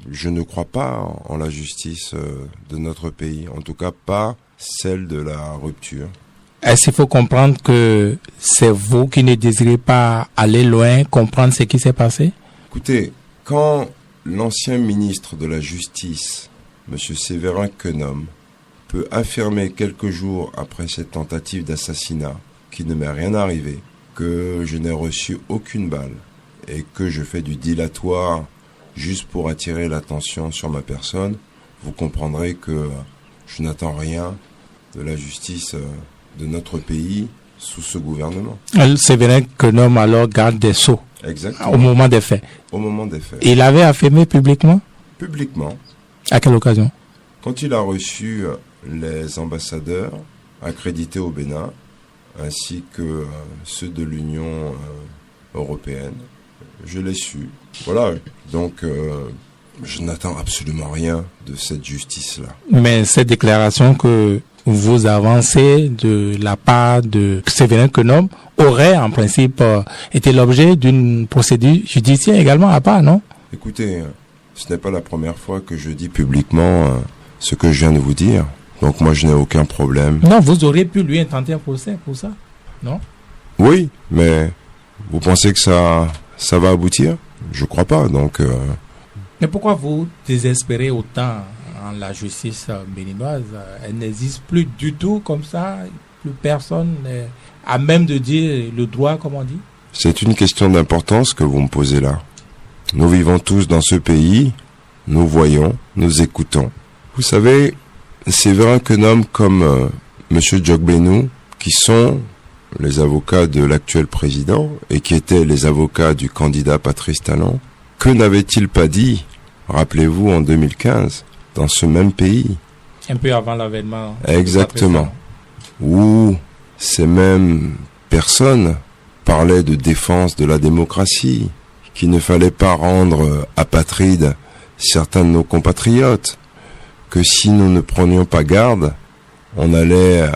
je ne crois pas en la justice de notre pays, en tout cas pas celle de la rupture. Est-ce qu'il faut comprendre que c'est vous qui ne désirez pas aller loin, comprendre ce qui s'est passé? Écoutez, quand l'ancien ministre de la Justice, M. Séverin Quenom, peut affirmer quelques jours après cette tentative d'assassinat qu'il ne m'est rien arrivé, que je n'ai reçu aucune balle et que je fais du dilatoire juste pour attirer l'attention sur ma personne, vous comprendrez que je n'attends rien de la justice de notre pays sous ce gouvernement. Séverin Quenom, alors garde des Sceaux. Exactement. Au moment des faits. Au moment des faits. Il avait affirmé publiquement? Publiquement. À quelle occasion? Quand il a reçu les ambassadeurs accrédités au Bénin, ainsi que ceux de l'Union européenne, je l'ai su. Voilà, donc je n'attends absolument rien de cette justice-là. Mais cette déclaration que vous avancez de la part de Séverin Quenom aurait en principe été l'objet d'une procédure judiciaire également à part, non? Écoutez, ce n'est pas la première fois que je dis publiquement ce que je viens de vous dire. Donc moi, je n'ai aucun problème. Non, vous auriez pu lui intenter un procès pour ça, non? Oui, mais vous pensez que ça va aboutir? Je crois pas, donc... Mais pourquoi vous désespérez autant en la justice béninoise? Elle n'existe plus du tout comme ça? Plus personne n'est à même de dire le droit, comme on dit? C'est une question d'importance que vous me posez là. Nous vivons tous dans ce pays, nous voyons, nous écoutons. Vous savez, Séverin Quenom comme M. Djokbenou, qui sont les avocats de l'actuel président et qui étaient les avocats du candidat Patrice Talon, que n'avait-il pas dit, rappelez-vous, en 2015, dans ce même pays? Un peu avant l'avènement. Exactement. Où ces mêmes personnes parlaient de défense de la démocratie, qu'il ne fallait pas rendre apatrides certains de nos compatriotes, que si nous ne prenions pas garde, on allait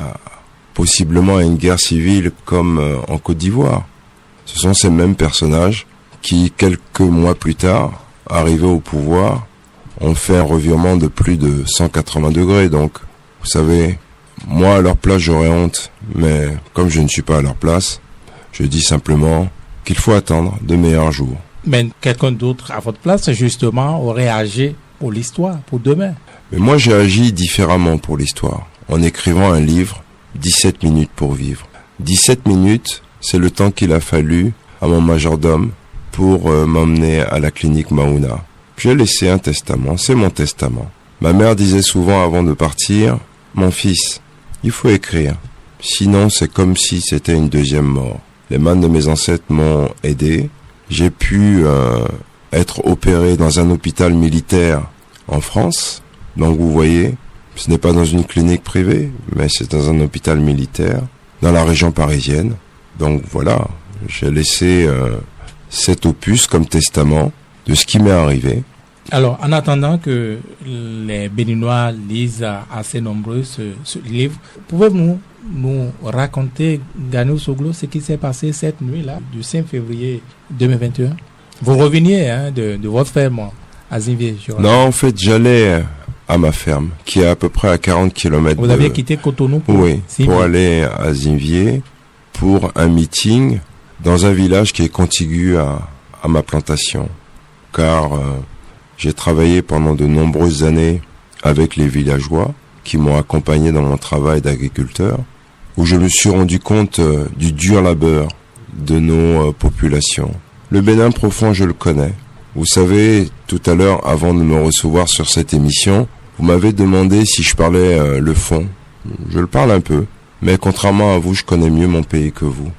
possiblement à une guerre civile comme en Côte d'Ivoire. Ce sont ces mêmes personnages qui, quelques mois plus tard, arrivés au pouvoir, ont fait un revirement de plus de 180 degrés. Donc, vous savez, moi à leur place j'aurais honte, mais comme je ne suis pas à leur place, je dis simplement qu'il faut attendre de meilleurs jours. Mais quelqu'un d'autre à votre place, justement, aurait agi pour l'histoire, pour demain. Mais moi j'ai agi différemment pour l'histoire, en écrivant un livre, 17 minutes pour vivre. 17 minutes, c'est le temps qu'il a fallu à mon majordome pour m'emmener à la clinique Maouna. J'ai laissé un testament, c'est mon testament. Ma mère disait souvent avant de partir, « Mon fils, il faut écrire, sinon c'est comme si c'était une deuxième mort. » Les mains de mes ancêtres m'ont aidé. J'ai pu être opéré dans un hôpital militaire en France. Donc vous voyez, ce n'est pas dans une clinique privée, mais c'est dans un hôpital militaire, dans la région parisienne. Donc voilà, j'ai laissé cet opus comme testament de ce qui m'est arrivé. Alors, en attendant que les Béninois lisent assez nombreux ce livre, pouvez-vous nous raconter, Ganou Soglo, ce qui s'est passé cette nuit-là, du 5 février 2021? Vous reveniez de votre ferme à Zinvier. Non, en fait, j'allais à ma ferme, qui est à peu près à 40 km. Vous aviez quitté Cotonou pour aller à Zinvier pour un meeting dans un village qui est contigu à ma plantation. Car j'ai travaillé pendant de nombreuses années avec les villageois qui m'ont accompagné dans mon travail d'agriculteur, où je me suis rendu compte du dur labeur de nos populations. Le Bénin profond, je le connais. Vous savez, tout à l'heure, avant de me recevoir sur cette émission, vous m'avez demandé si je parlais le fond. Je le parle un peu, mais contrairement à vous, je connais mieux mon pays que vous.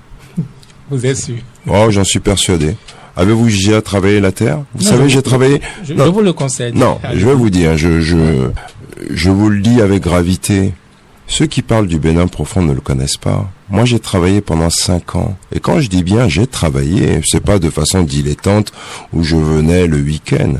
Vous êtes sûr? Oh, j'en suis persuadé. Avez-vous déjà travaillé la terre? Vous savez, j'ai travaillé... Je vous le conseille. Non, je vais vous dire, je vous le dis avec gravité. Ceux qui parlent du Bénin profond ne le connaissent pas. Moi, j'ai travaillé pendant 5 ans. Et quand je dis bien j'ai travaillé, c'est pas de façon dilettante où je venais le week-end.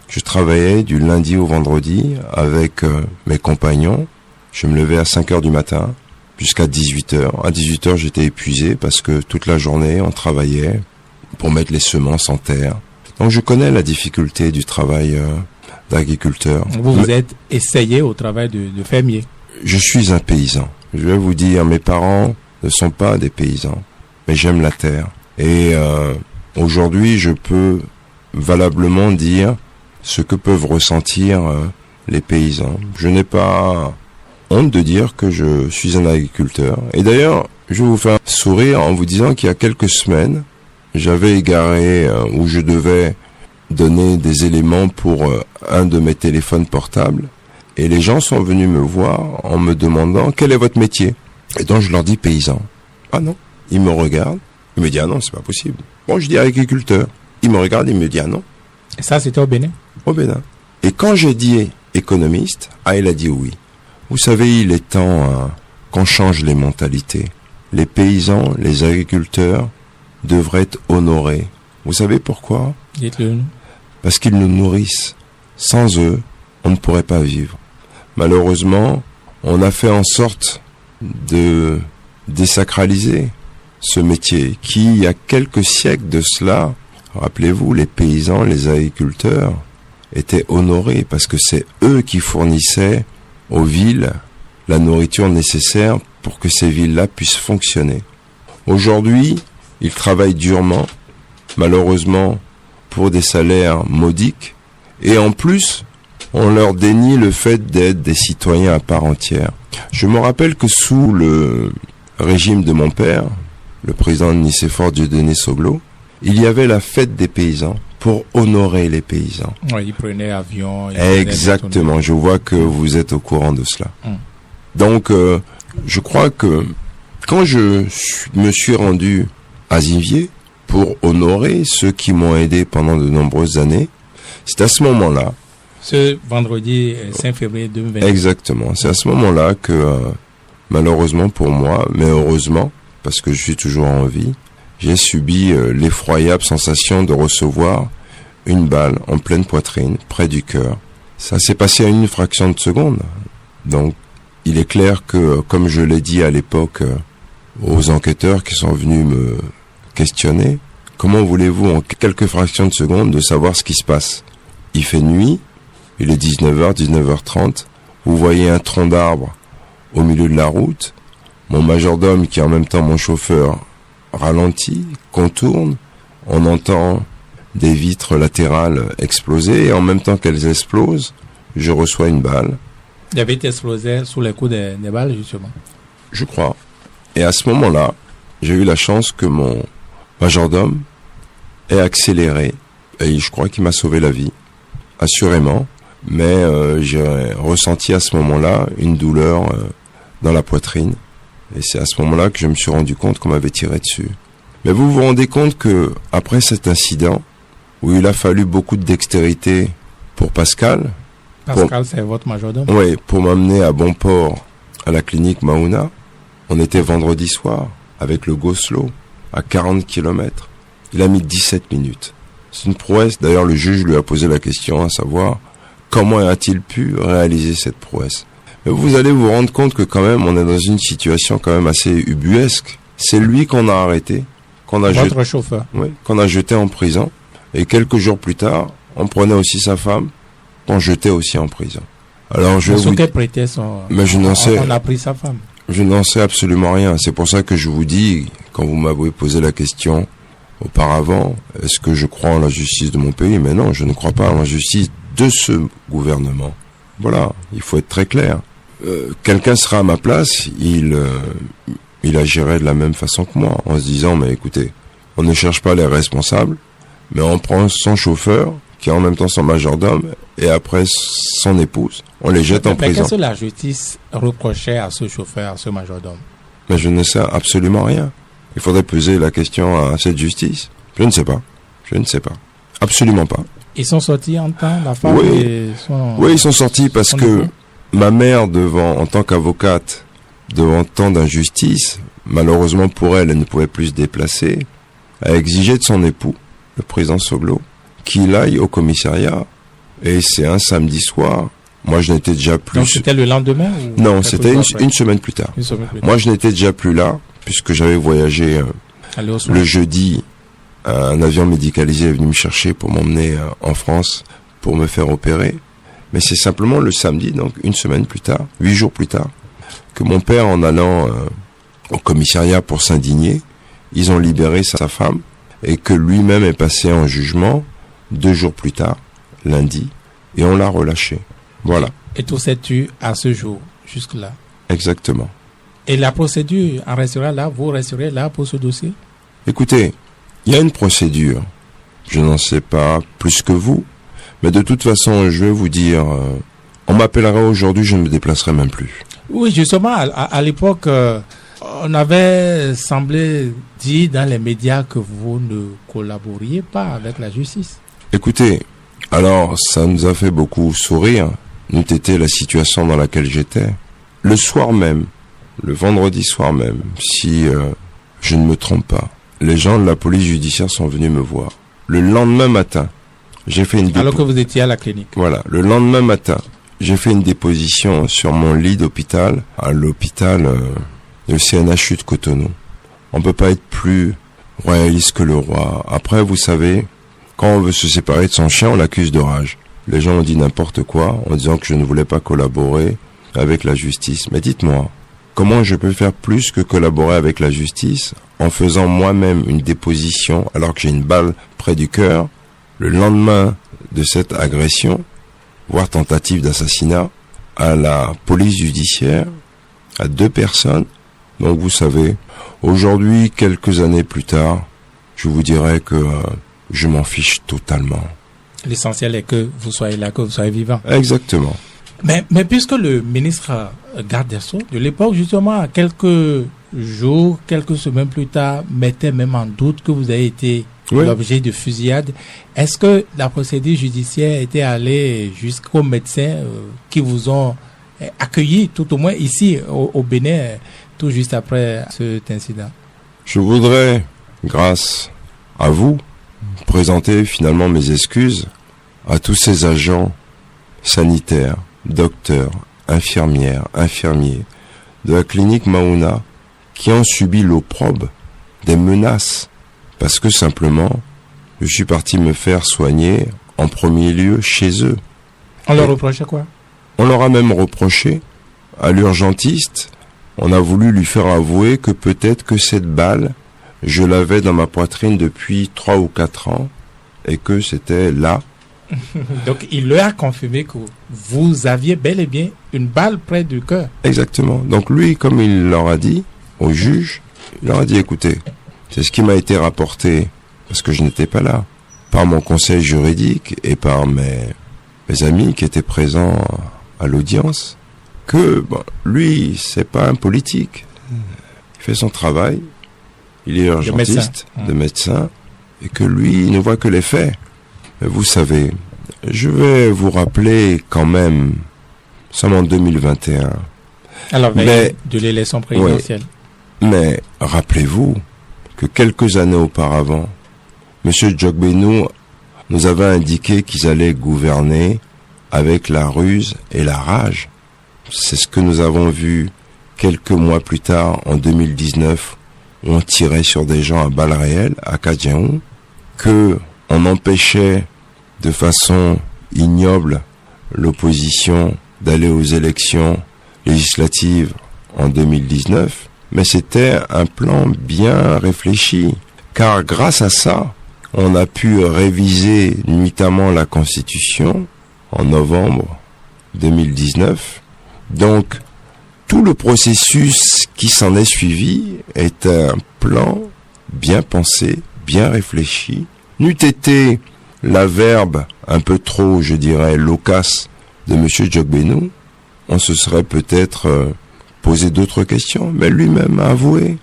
Je travaillais du lundi au vendredi avec mes compagnons. Je me levais à 5 heures du matin jusqu'à 18 heures. À 18 heures, j'étais épuisé parce que toute la journée, on travaillait pour mettre les semences en terre. Donc je connais la difficulté du travail d'agriculteur. Vous êtes essayé au travail de fermier. Je suis un paysan. Je vais vous dire, mes parents ne sont pas des paysans, mais j'aime la terre. Et aujourd'hui, je peux valablement dire ce que peuvent ressentir les paysans. Je n'ai pas honte de dire que je suis un agriculteur. Et d'ailleurs, je vais vous faire sourire en vous disant qu'il y a quelques semaines, j'avais égaré où je devais donner des éléments pour un de mes téléphones portables. Et les gens sont venus me voir en me demandant quel est votre métier. Et donc je leur dis paysan. Ah non. Ils me regardent. Ils me disent ah non, c'est pas possible. Bon, je dis agriculteur. Ils me regardent, ils me disent ah non. Et ça, c'était au Bénin? Au Bénin. Et quand j'ai dit économiste, il a dit oui. Vous savez, il est temps qu'on change les mentalités. Les paysans, les agriculteurs devraient être honorés. Vous savez pourquoi? Dites-le. Parce qu'ils nous nourrissent. Sans eux, on ne pourrait pas vivre. Malheureusement, on a fait en sorte de désacraliser ce métier qui, il y a quelques siècles de cela, rappelez-vous, les paysans, les agriculteurs étaient honorés parce que c'est eux qui fournissaient aux villes la nourriture nécessaire pour que ces villes-là puissent fonctionner. Aujourd'hui, ils travaillent durement, malheureusement, pour des salaires modiques, et en plus, on leur dénie le fait d'être des citoyens à part entière. Je me rappelle que sous le régime de mon père, le président Nicéphore Dieudonné Soglo, il y avait la fête des paysans pour honorer les paysans. Oui, ils prenaient avion. Exactement, je vois que vous êtes au courant de cela. Donc, je crois que quand je me suis rendu à Zinvier pour honorer ceux qui m'ont aidé pendant de nombreuses années, c'est à ce moment-là. Ce vendredi 5 février 2020. Exactement. C'est à ce moment-là que, malheureusement pour moi, mais heureusement, parce que je suis toujours en vie, j'ai subi l'effroyable sensation de recevoir une balle en pleine poitrine, près du cœur. Ça s'est passé à une fraction de seconde. Donc, il est clair que, comme je l'ai dit à l'époque aux enquêteurs qui sont venus me questionner, comment voulez-vous en quelques fractions de seconde de savoir ce qui se passe? Il fait nuit, il est 19h, 19h30, vous voyez un tronc d'arbre au milieu de la route, mon majordome qui est en même temps mon chauffeur ralentit, contourne, on entend des vitres latérales exploser et en même temps qu'elles explosent, je reçois une balle. Il avait explosé sous les coups des balles justement. Je crois. Et à ce moment-là, j'ai eu la chance que mon majordome ait accéléré et je crois qu'il m'a sauvé la vie, assurément. Mais j'ai ressenti à ce moment-là une douleur dans la poitrine. Et c'est à ce moment-là que je me suis rendu compte qu'on m'avait tiré dessus. Mais vous vous rendez compte que après cet incident, où il a fallu beaucoup de dextérité pour Pascal. Pascal, c'est votre majordome? Oui, pour m'amener à bon port à la clinique Maouna. On était vendredi soir avec le Goslo à 40 km. Il a mis 17 minutes. C'est une prouesse. D'ailleurs, le juge lui a posé la question à savoir comment a-t-il pu réaliser cette prouesse. Mais vous allez vous rendre compte que quand même, on est dans une situation quand même assez ubuesque. C'est lui qu'on a arrêté, qu'on a votre chauffeur. Oui, qu'on a jeté en prison. Et quelques jours plus tard, on prenait aussi sa femme, qu'on jetait aussi en prison. Alors je sous quel prétexte on a pris sa femme? Je n'en sais absolument rien. C'est pour ça que je vous dis, quand vous m'avez posé la question auparavant, est-ce que je crois en la justice de mon pays? Mais non, je ne crois pas en la justice de ce gouvernement. Voilà, il faut être très clair. Quelqu'un sera à ma place, il agirait de la même façon que moi, en se disant, mais écoutez, on ne cherche pas les responsables, mais on prend son chauffeur, qui est en même temps son majordome, et après son épouse, on les jette en prison. Qu'est-ce que la justice reprochait à ce chauffeur, à ce majordome? Mais je ne sais absolument rien. Il faudrait poser la question à cette justice. Je ne sais pas. Je ne sais pas. Absolument pas. Ils sont sortis en temps, la femme et son... Oui, ils sont sortis parce que ma mère, en tant qu'avocate, devant tant d'injustice, malheureusement pour elle, elle ne pouvait plus se déplacer, a exigé de son époux, le président Soglo, qu'il aille au commissariat. Et c'est un samedi soir. Moi, je n'étais déjà plus... Donc, c'était le lendemain ou Non, c'était une semaine plus tard. Moi, je n'étais déjà plus là, puisque j'avais voyagé le jeudi. Un avion médicalisé est venu me chercher pour m'emmener en France pour me faire opérer. Mais c'est simplement le samedi, donc 1 semaine plus tard, 8 jours plus tard, que mon père, en allant au commissariat pour s'indigner, ils ont libéré sa femme et que lui-même est passé en jugement 2 jours plus tard, lundi, et on l'a relâché. Voilà. Et tout s'est tu à ce jour, jusque-là. Exactement. Et la procédure en restera là, vous resterez là pour ce dossier? Écoutez, il y a une procédure. Je n'en sais pas plus que vous, mais de toute façon, je vais vous dire, on m'appellera aujourd'hui, je ne me déplacerai même plus. Oui, justement, à l'époque, on avait semblé dire dans les médias que vous ne collaboriez pas avec la justice. Écoutez, alors ça nous a fait beaucoup sourire, n'eût été la situation dans laquelle j'étais. Le soir même, le vendredi soir même, si je ne me trompe pas, les gens de la police judiciaire sont venus me voir. Le lendemain matin, j'ai fait une alors que vous étiez à la clinique. Voilà, le lendemain matin, j'ai fait une déposition sur mon lit d'hôpital, à l'hôpital du CNHU de Cotonou. On peut pas être plus royaliste que le roi. Après, vous savez, quand on veut se séparer de son chien, on l'accuse de rage. Les gens ont dit n'importe quoi en disant que je ne voulais pas collaborer avec la justice. Mais dites-moi, comment je peux faire plus que collaborer avec la justice en faisant moi-même une déposition alors que j'ai une balle près du cœur le lendemain de cette agression, voire tentative d'assassinat, à la police judiciaire, à 2 personnes. Donc vous savez, aujourd'hui, quelques années plus tard, je vous dirais que je m'en fiche totalement. L'essentiel est que vous soyez là, que vous soyez vivant. Exactement. Mais puisque le ministre garde des Sceaux de l'époque, justement, quelques jours, quelques semaines plus tard, mettait même en doute que vous avez été l'objet de fusillade, est-ce que la procédure judiciaire était allée jusqu'aux médecins qui vous ont accueillis, tout au moins ici au Bénin, tout juste après cet incident? Je voudrais, grâce à vous, présenter finalement mes excuses à tous ces agents sanitaires, docteurs, infirmières, infirmiers de la clinique Maouna qui ont subi l'opprobre des menaces parce que simplement je suis parti me faire soigner en premier lieu chez eux. On leur reprochait quoi? On leur a même reproché à l'urgentiste, on a voulu lui faire avouer que peut-être que cette balle, je l'avais dans ma poitrine depuis 3 ou 4 ans et que c'était là. Donc il leur a confirmé que vous aviez bel et bien une balle près du cœur. Exactement. Donc lui, comme il leur a dit au juge, il leur a dit écoutez, c'est ce qui m'a été rapporté parce que je n'étais pas là, par mon conseil juridique et par mes amis qui étaient présents à l'audience, que lui, c'est pas un politique. Il fait son travail, il est urgentiste, de médecin, et que lui, il ne voit que les faits. Mais vous savez, je vais vous rappeler quand même, nous sommes en 2021. Alors, mais de l'élection présidentielle. Oui, mais rappelez-vous que quelques années auparavant, M. Djogbenu nous avait indiqué qu'ils allaient gouverner avec la ruse et la rage. C'est ce que nous avons vu quelques mois plus tard, en 2019, où on tirait sur des gens à balles réelles, à Kadjaou, que on empêchait de façon ignoble l'opposition d'aller aux élections législatives en 2019, mais c'était un plan bien réfléchi, car grâce à ça, on a pu réviser nuitamment la Constitution en novembre 2019. Donc, tout le processus qui s'en est suivi est un plan bien pensé, bien réfléchi. N'eût été la verbe un peu trop, je dirais, loquace de M. Djogbenu, on se serait peut-être posé d'autres questions, mais lui-même a avoué.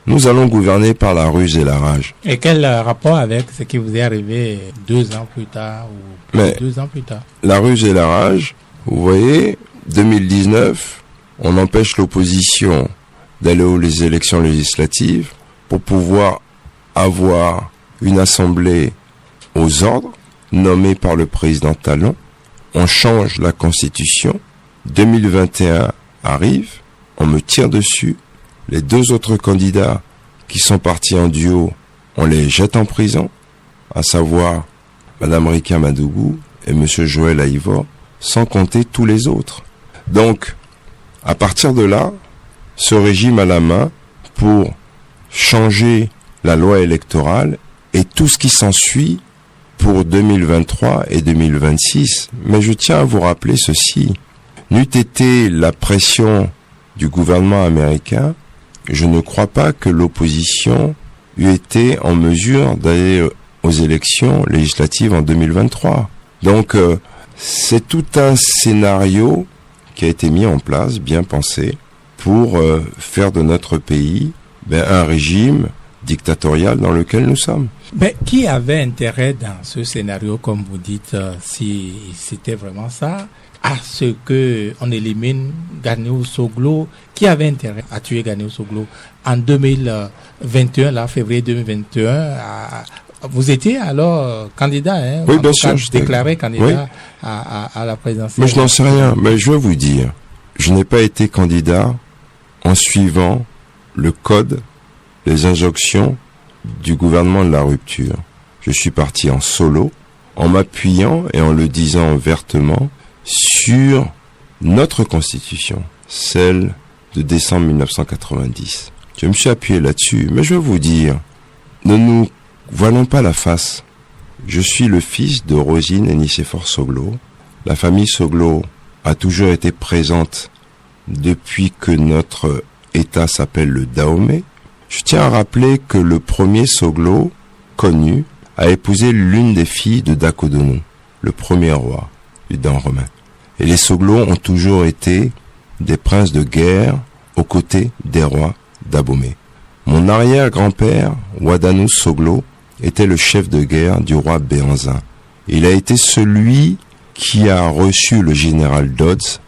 Nous allons gouverner par la ruse et la rage. Et quel rapport avec ce qui vous est arrivé 2 ans plus tard ou 2 ans plus tard? La ruse et la rage, vous voyez, 2019, on empêche l'opposition d'aller aux élections législatives pour pouvoir avoir une assemblée aux ordres, nommée par le président Talon. On change la Constitution. 2021 arrive, on me tire dessus. Les 2 autres candidats qui sont partis en duo, on les jette en prison, à savoir Mme Rika Madougou et M. Joël Aïvo. sans compter tous les autres. Donc, à partir de là, ce régime a la main pour changer la loi électorale et tout ce qui s'ensuit pour 2023 et 2026. Mais je tiens à vous rappeler ceci. N'eût été la pression du gouvernement américain, je ne crois pas que l'opposition eût été en mesure d'aller aux élections législatives en 2023. Donc, c'est tout un scénario qui a été mis en place, bien pensé, pour faire de notre pays un régime dictatorial dans lequel nous sommes. Mais qui avait intérêt dans ce scénario, comme vous dites, si c'était vraiment ça, à ce que on élimine Ganiou Soglo? Qui avait intérêt à tuer Ganiou Soglo en 2021, là, février 2021? Vous étiez alors candidat, hein? Oui, bien sûr. Déclaré candidat, oui, à la présidentielle. Mais je n'en sais rien. Mais je veux vous dire, je n'ai pas été candidat en suivant le code, les injonctions du gouvernement de la rupture. Je suis parti en solo, en m'appuyant et en le disant vertement sur notre constitution, celle de décembre 1990. Je me suis appuyé là-dessus. Mais je veux vous dire, ne nous voilons pas la face. Je suis le fils de Rosine et Nicéphore Soglo. La famille Soglo a toujours été présente depuis que notre État s'appelle le Dahomey. Je tiens à rappeler que le premier Soglo connu a épousé l'une des filles de Dakodonou, le premier roi du Dan romain. Et les Soglo ont toujours été des princes de guerre aux côtés des rois d'Abomey. Mon arrière-grand-père, Wadanu Soglo, était le chef de guerre du roi Béhanzin. Il a été celui qui a reçu le général Dodds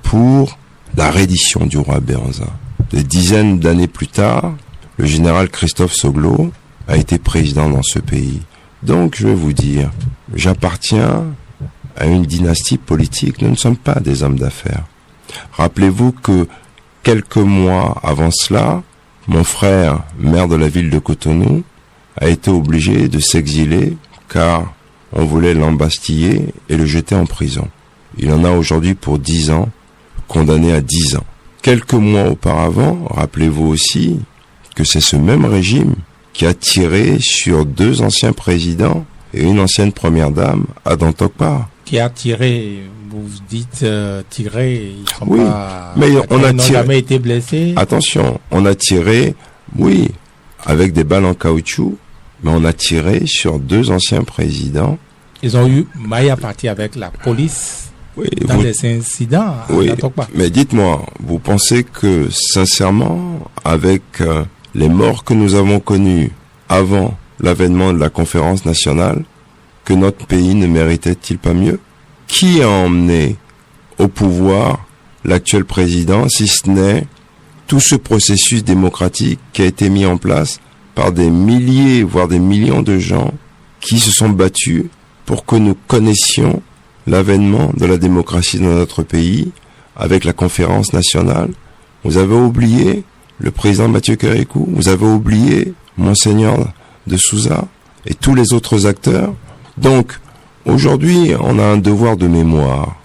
pour la reddition du roi Béhanzin. Des dizaines d'années plus tard, le général Christophe Soglo a été président dans ce pays. Donc, je vais vous dire, j'appartiens à une dynastie politique. Nous ne sommes pas des hommes d'affaires. Rappelez-vous que quelques mois avant cela, mon frère, maire de la ville de Cotonou, a été obligé de s'exiler car on voulait l'embastiller et le jeter en prison. Il en a aujourd'hui pour 10 ans, condamné à 10 ans. Quelques mois auparavant, rappelez-vous aussi que c'est ce même régime qui a tiré sur 2 anciens présidents et une ancienne première dame à Dantokpa. Qui a tiré, vous dites tiré, ils sont oui, pas, mais on a n'ont tiré. jamais été blessés. Attention, on a tiré, oui, avec des balles en caoutchouc, mais on a tiré sur 2 anciens présidents. Ils ont eu maille à partir avec la police dans des incidents à Dantokpa. Mais dites-moi, vous pensez que sincèrement, avec les morts que nous avons connus avant l'avènement de la conférence nationale, que notre pays ne méritait-il pas mieux? Qui a emmené au pouvoir l'actuel président, si ce n'est tout ce processus démocratique qui a été mis en place par des milliers, voire des millions de gens qui se sont battus pour que nous connaissions l'avènement de la démocratie dans notre pays avec la conférence nationale? Vous avez oublié le président Mathieu Kérékou, vous avez oublié Monseigneur de Souza et tous les autres acteurs. Donc, aujourd'hui, on a un devoir de mémoire,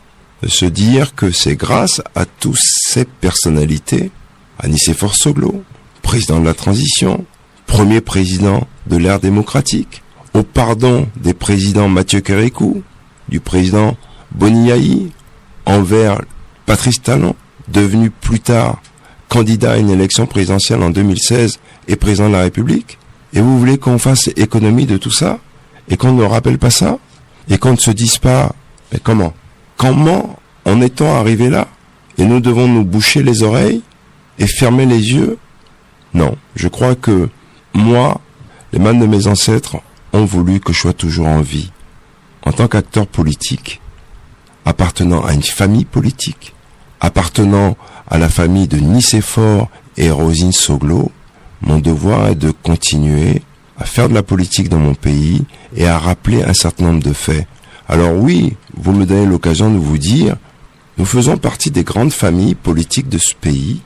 de se dire que c'est grâce à toutes ces personnalités, à Nicéphore Soglo, président de la transition, premier président de l'ère démocratique, au pardon des présidents Mathieu Kérékou, du président Boniaï, envers Patrice Talon, devenu plus tard candidat à une élection présidentielle en 2016 et président de la République. Et vous voulez qu'on fasse économie de tout ça? Et qu'on ne rappelle pas ça? Et qu'on ne se dise pas, mais comment en est-on arrivé là? Et nous devons nous boucher les oreilles et fermer les yeux? Non, je crois que moi, les mains de mes ancêtres ont voulu que je sois toujours en vie. En tant qu'acteur politique, appartenant à une famille politique, appartenant à la famille de Nicéphore et Rosine Soglo, mon devoir est de continuer à faire de la politique dans mon pays et à rappeler un certain nombre de faits. Alors oui, vous me donnez l'occasion de vous dire, nous faisons partie des grandes familles politiques de ce pays,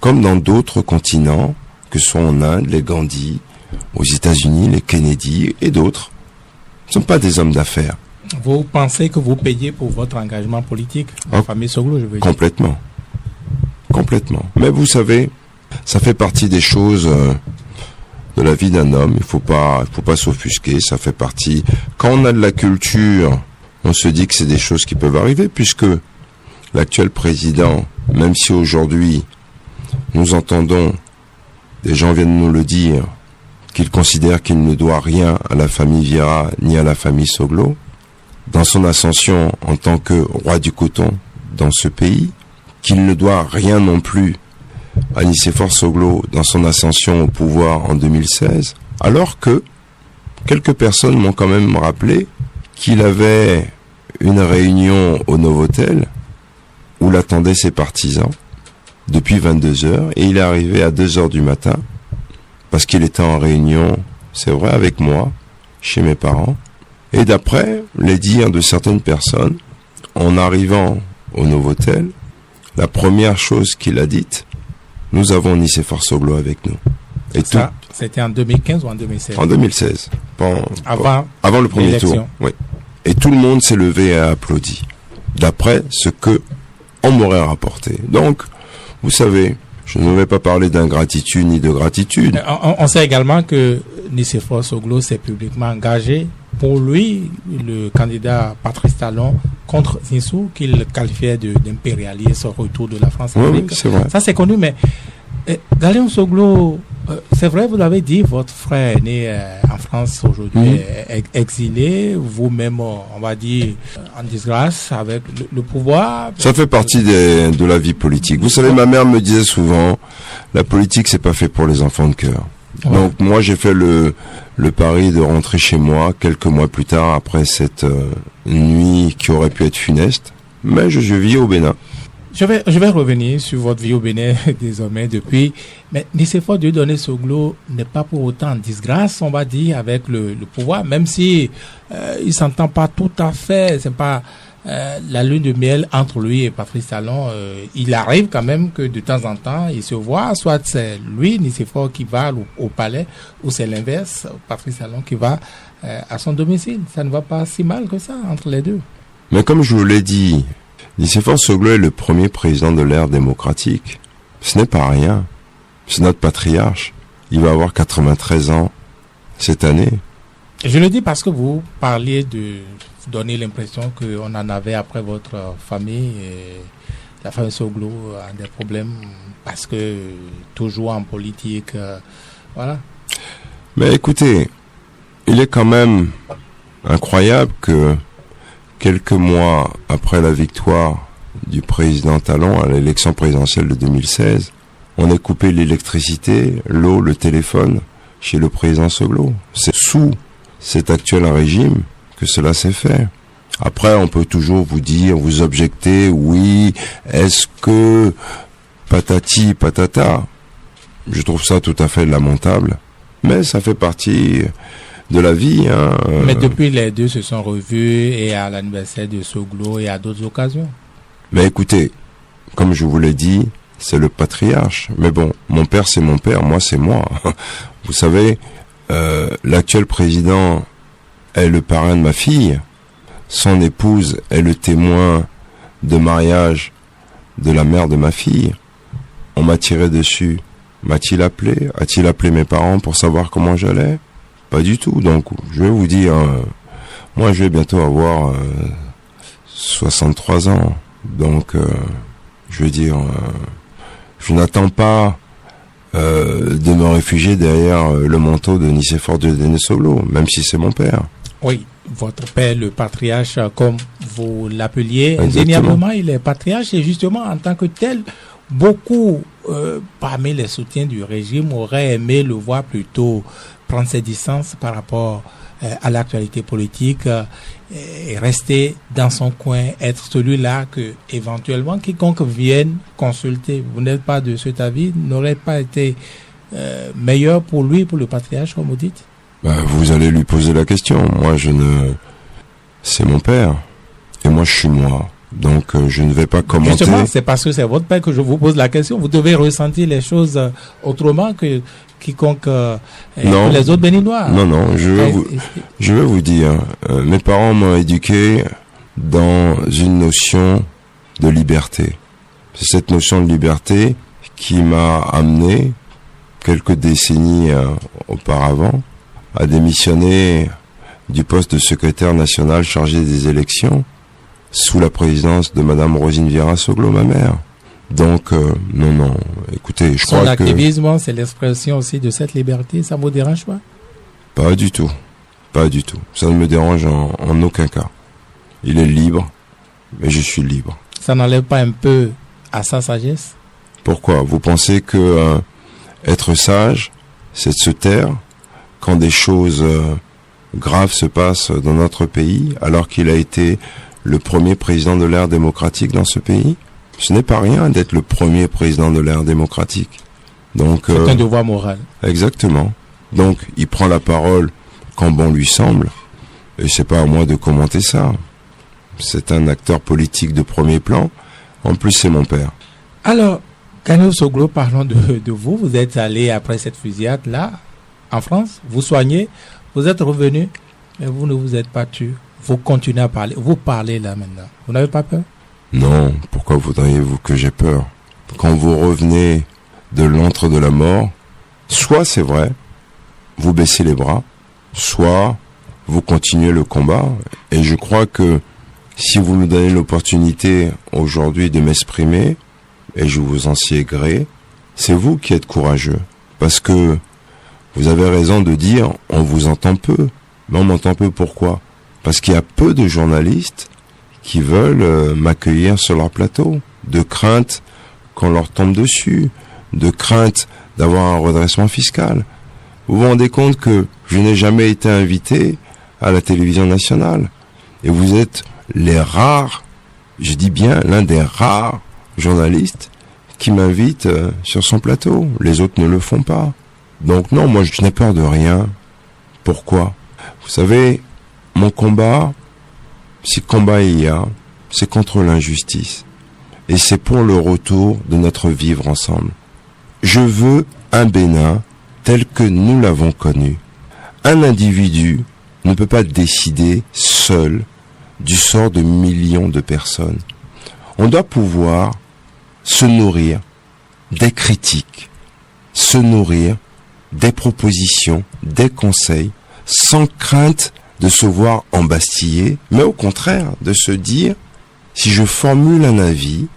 comme dans d'autres continents, que sont en Inde, les Gandhi, aux États-Unis, les Kennedy et d'autres. Nous ne sommes pas des hommes d'affaires. Vous pensez que vous payez pour votre engagement politique, la famille Soglo, je veux dire. Complètement. Mais vous savez, ça fait partie des choses de la vie d'un homme. Il faut pas s'offusquer. Ça fait partie. Quand on a de la culture, on se dit que c'est des choses qui peuvent arriver, puisque l'actuel président, même si aujourd'hui nous entendons, des gens viennent nous le dire, qu'il considère qu'il ne doit rien à la famille Vieira ni à la famille Soglo, dans son ascension en tant que roi du coton dans ce pays, qu'il ne doit rien non plus à Nicéphore Soglo dans son ascension au pouvoir en 2016, alors que quelques personnes m'ont quand même rappelé qu'il avait une réunion au Novotel où l'attendaient ses partisans depuis 22 heures, et il est arrivé à 2 heures du matin parce qu'il était en réunion, c'est vrai, avec moi, chez mes parents. Et d'après les dires de certaines personnes, en arrivant au Novotel, la première chose qu'il a dite, nous avons Nicéphore Soglo avec nous. Et ça, c'était en 2015 ou en 2016? En 2016. Avant le premier l'élection. tour. Oui. Et tout le monde s'est levé et a applaudi. D'après ce que on m'aurait rapporté. Donc, vous savez, je ne vais pas parler d'ingratitude ni de gratitude. On sait également que Nicéphore Soglo s'est publiquement engagé pour lui, le candidat Patrice Talon, contre Zinsou, qu'il qualifiait d'impérialiste au retour de la France en Afrique. Oui, c'est vrai. Ça, c'est connu, mais Galion Soglo, c'est vrai, vous l'avez dit, votre frère est né en France aujourd'hui, exilé, vous-même, on va dire, en disgrâce avec le pouvoir. Ça fait partie de la vie politique. Vous savez, ma mère me disait souvent, la politique, c'est pas fait pour les enfants de cœur. Ouais. Donc moi, j'ai fait le pari de rentrer chez moi quelques mois plus tard, après cette nuit qui aurait pu être funeste, mais je vis au Bénin. Je vais revenir sur votre vie au Bénin désormais depuis, mais Nicéphore Dieudonné Soglo n'est pas pour autant en disgrâce, on va dire, avec le pouvoir, même si il s'entend pas tout à fait, c'est pas la lune de miel entre lui et Patrice Talon. Il arrive quand même que de temps en temps il se voit, soit c'est lui Nicéphore qui va au palais, ou c'est l'inverse, Patrice Talon qui va à son domicile. Ça ne va pas si mal que ça entre les deux. Mais comme je vous l'ai dit, Nicéphore Soglo est le premier président de l'ère démocratique. Ce n'est pas rien. C'est notre patriarche. Il va avoir 93 ans cette année. Je le dis parce que vous parliez de donner l'impression qu'on en avait après votre famille. Et la famille Soglo a des problèmes parce que toujours en politique, voilà. Mais écoutez, il est quand même incroyable que quelques mois après la victoire du président Talon à l'élection présidentielle de 2016, on ait coupé l'électricité, l'eau, le téléphone chez le président Soglo. C'est sous cet actuel régime que cela s'est fait. Après, on peut toujours vous dire, vous objecter, oui, est-ce que patati patata. Je trouve ça tout à fait lamentable, mais ça fait partie de la vie. Mais depuis, les deux se sont revus, et à l'anniversaire de Soglo et à d'autres occasions. Mais écoutez, comme je vous l'ai dit, c'est le patriarche. Mais bon, mon père c'est mon père, moi c'est moi. Vous savez, l'actuel président est le parrain de ma fille. Son épouse est le témoin de mariage de la mère de ma fille. On m'a tiré dessus. M'a-t-il appelé? A-t-il appelé mes parents pour savoir comment j'allais? Pas du tout. Donc, je vais vous dire, moi, je vais bientôt avoir 63 ans. Donc, je veux dire, je n'attends pas de me réfugier derrière le manteau de Nicéphore Dieudonné Soglo, même si c'est mon père. Oui, votre père, le patriarche, comme vous l'appeliez, Exactement. indéniablement, il est patriarche, et justement, en tant que tel, beaucoup, parmi les soutiens du régime, auraient aimé le voir plutôt prendre ses distances par rapport à l'actualité politique, et rester dans son coin, être celui-là que, éventuellement, quiconque vienne consulter, vous n'êtes pas de cet avis, n'aurait pas été meilleur pour lui, pour le patriarche, comme vous dites? Vous allez lui poser la question. Moi, c'est mon père. Et moi, je suis moi. Donc, je ne vais pas commenter. Justement, c'est parce que c'est votre père que je vous pose la question. Vous devez ressentir les choses autrement que quiconque les autres Béninois. Non, je vais vous dire, mes parents m'ont éduqué dans une notion de liberté. C'est cette notion de liberté qui m'a amené, quelques décennies auparavant, à démissionner du poste de secrétaire national chargé des élections sous la présidence de Madame Rosine Vieira-Soglo, ma mère. Donc, non, écoutez, je crois que... Son activisme, c'est l'expression aussi de cette liberté, ça ne vous dérange pas? Pas du tout. Ça ne me dérange en aucun cas. Il est libre, mais je suis libre. Ça n'enlève pas un peu à sa sagesse? Pourquoi? Vous pensez que être sage, c'est de se taire quand des choses graves se passent dans notre pays, alors qu'il a été le premier président de l'ère démocratique dans ce pays? Ce n'est pas rien d'être le premier président de l'ère démocratique. Donc, c'est un devoir moral. Exactement. Donc, il prend la parole quand bon lui semble, et c'est pas à moi de commenter ça. C'est un acteur politique de premier plan. En plus, c'est mon père. Alors, Gagno Soglo, parlons de vous. Vous êtes allé après cette fusillade-là, en France, vous soignez, vous êtes revenu, mais vous ne vous êtes pas tué. Vous continuez à parler. Vous parlez là maintenant. Vous n'avez pas peur? Non, pourquoi voudriez-vous que j'ai peur? Quand vous revenez de l'antre de la mort, soit c'est vrai, vous baissez les bras, soit vous continuez le combat. Et je crois que si vous nous donnez l'opportunité aujourd'hui de m'exprimer, et je vous en suis gré, c'est vous qui êtes courageux. Parce que vous avez raison de dire, on vous entend peu. Mais on m'entend peu pourquoi? Parce qu'il y a peu de journalistes qui veulent m'accueillir sur leur plateau, de crainte qu'on leur tombe dessus, de crainte d'avoir un redressement fiscal. Vous vous rendez compte que je n'ai jamais été invité à la télévision nationale. Et vous êtes les rares, je dis bien l'un des rares journalistes qui m'invite sur son plateau. Les autres ne le font pas. Donc non, moi je n'ai peur de rien. Pourquoi? Vous savez, mon combat, si combat il y a, c'est contre l'injustice. Et c'est pour le retour de notre vivre ensemble. Je veux un Bénin tel que nous l'avons connu. Un individu ne peut pas décider seul du sort de millions de personnes. On doit pouvoir se nourrir des critiques, se nourrir des propositions, des conseils, sans crainte de se voir embastillé, mais au contraire de se dire, si je formule un avis,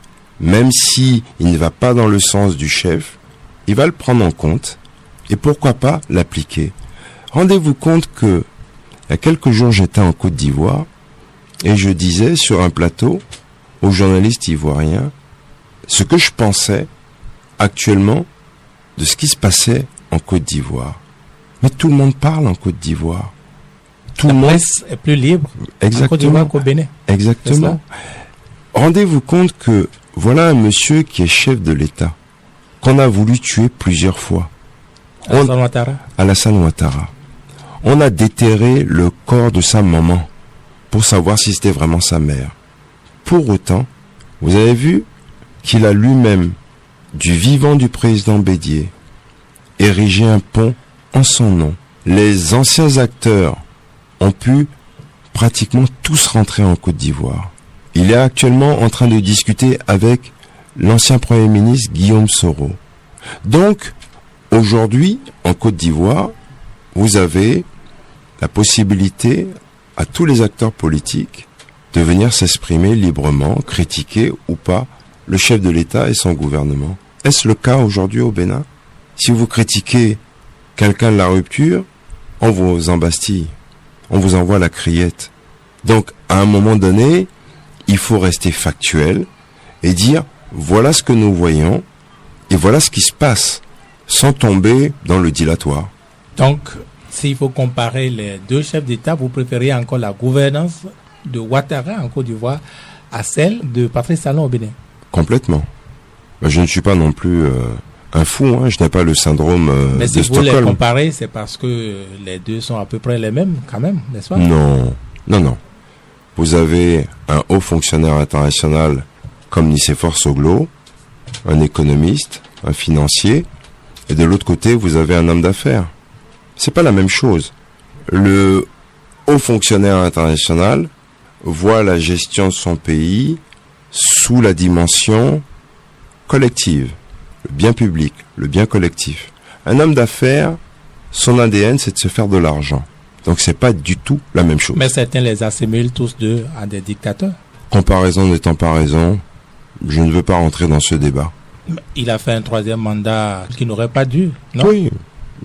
même si il ne va pas dans le sens du chef, il va le prendre en compte, et pourquoi pas l'appliquer. Rendez-vous compte que, il y a quelques jours, j'étais en Côte d'Ivoire, et je disais sur un plateau aux journalistes ivoiriens ce que je pensais actuellement de ce qui se passait en Côte d'Ivoire. Mais tout le monde parle en Côte d'Ivoire. La presse est plus libre en Côte d'Ivoire qu'au Bénin. Exactement. Rendez-vous compte que voilà un monsieur qui est chef de l'État, qu'on a voulu tuer plusieurs fois. Alassane Ouattara. On a déterré le corps de sa maman pour savoir si c'était vraiment sa mère. Pour autant, vous avez vu qu'il a lui-même, du vivant du président Bédié, érigé un pont en son nom. Les anciens acteurs ont pu pratiquement tous rentrer en Côte d'Ivoire. Il est actuellement en train de discuter avec l'ancien Premier ministre Guillaume Soro. Donc, aujourd'hui, en Côte d'Ivoire, vous avez la possibilité à tous les acteurs politiques de venir s'exprimer librement, critiquer ou pas le chef de l'État et son gouvernement. Est-ce le cas aujourd'hui au Bénin? Si vous critiquez quelqu'un de la rupture, on vous embastille, on vous envoie la criette. Donc, à un moment donné, il faut rester factuel et dire, voilà ce que nous voyons et voilà ce qui se passe, sans tomber dans le dilatoire. Donc, s'il faut comparer les deux chefs d'État, vous préférez encore la gouvernance de Ouattara en Côte d'Ivoire à celle de Patrice Talon au Bénin? Complètement. Je ne suis pas non plus un fou, hein. Je n'ai pas le syndrome Mais de si Stockholm. vous les comparez, c'est parce que les deux sont à peu près les mêmes, quand même, n'est-ce pas? Non. vous avez un haut fonctionnaire international comme Nicéphore Soglo, un économiste, un financier, et de l'autre côté, vous avez un homme d'affaires. C'est pas la même chose. Le haut fonctionnaire international voit la gestion de son pays sous la dimension collective, le bien public, le bien collectif. Un homme d'affaires, son ADN, c'est de se faire de l'argent. Donc c'est pas du tout la même chose. Mais certains les assimilent tous deux à des dictateurs. Comparaison n'étant pas raison, je ne veux pas rentrer dans ce débat. Il a fait un 3e mandat qui n'aurait pas dû, non? Oui,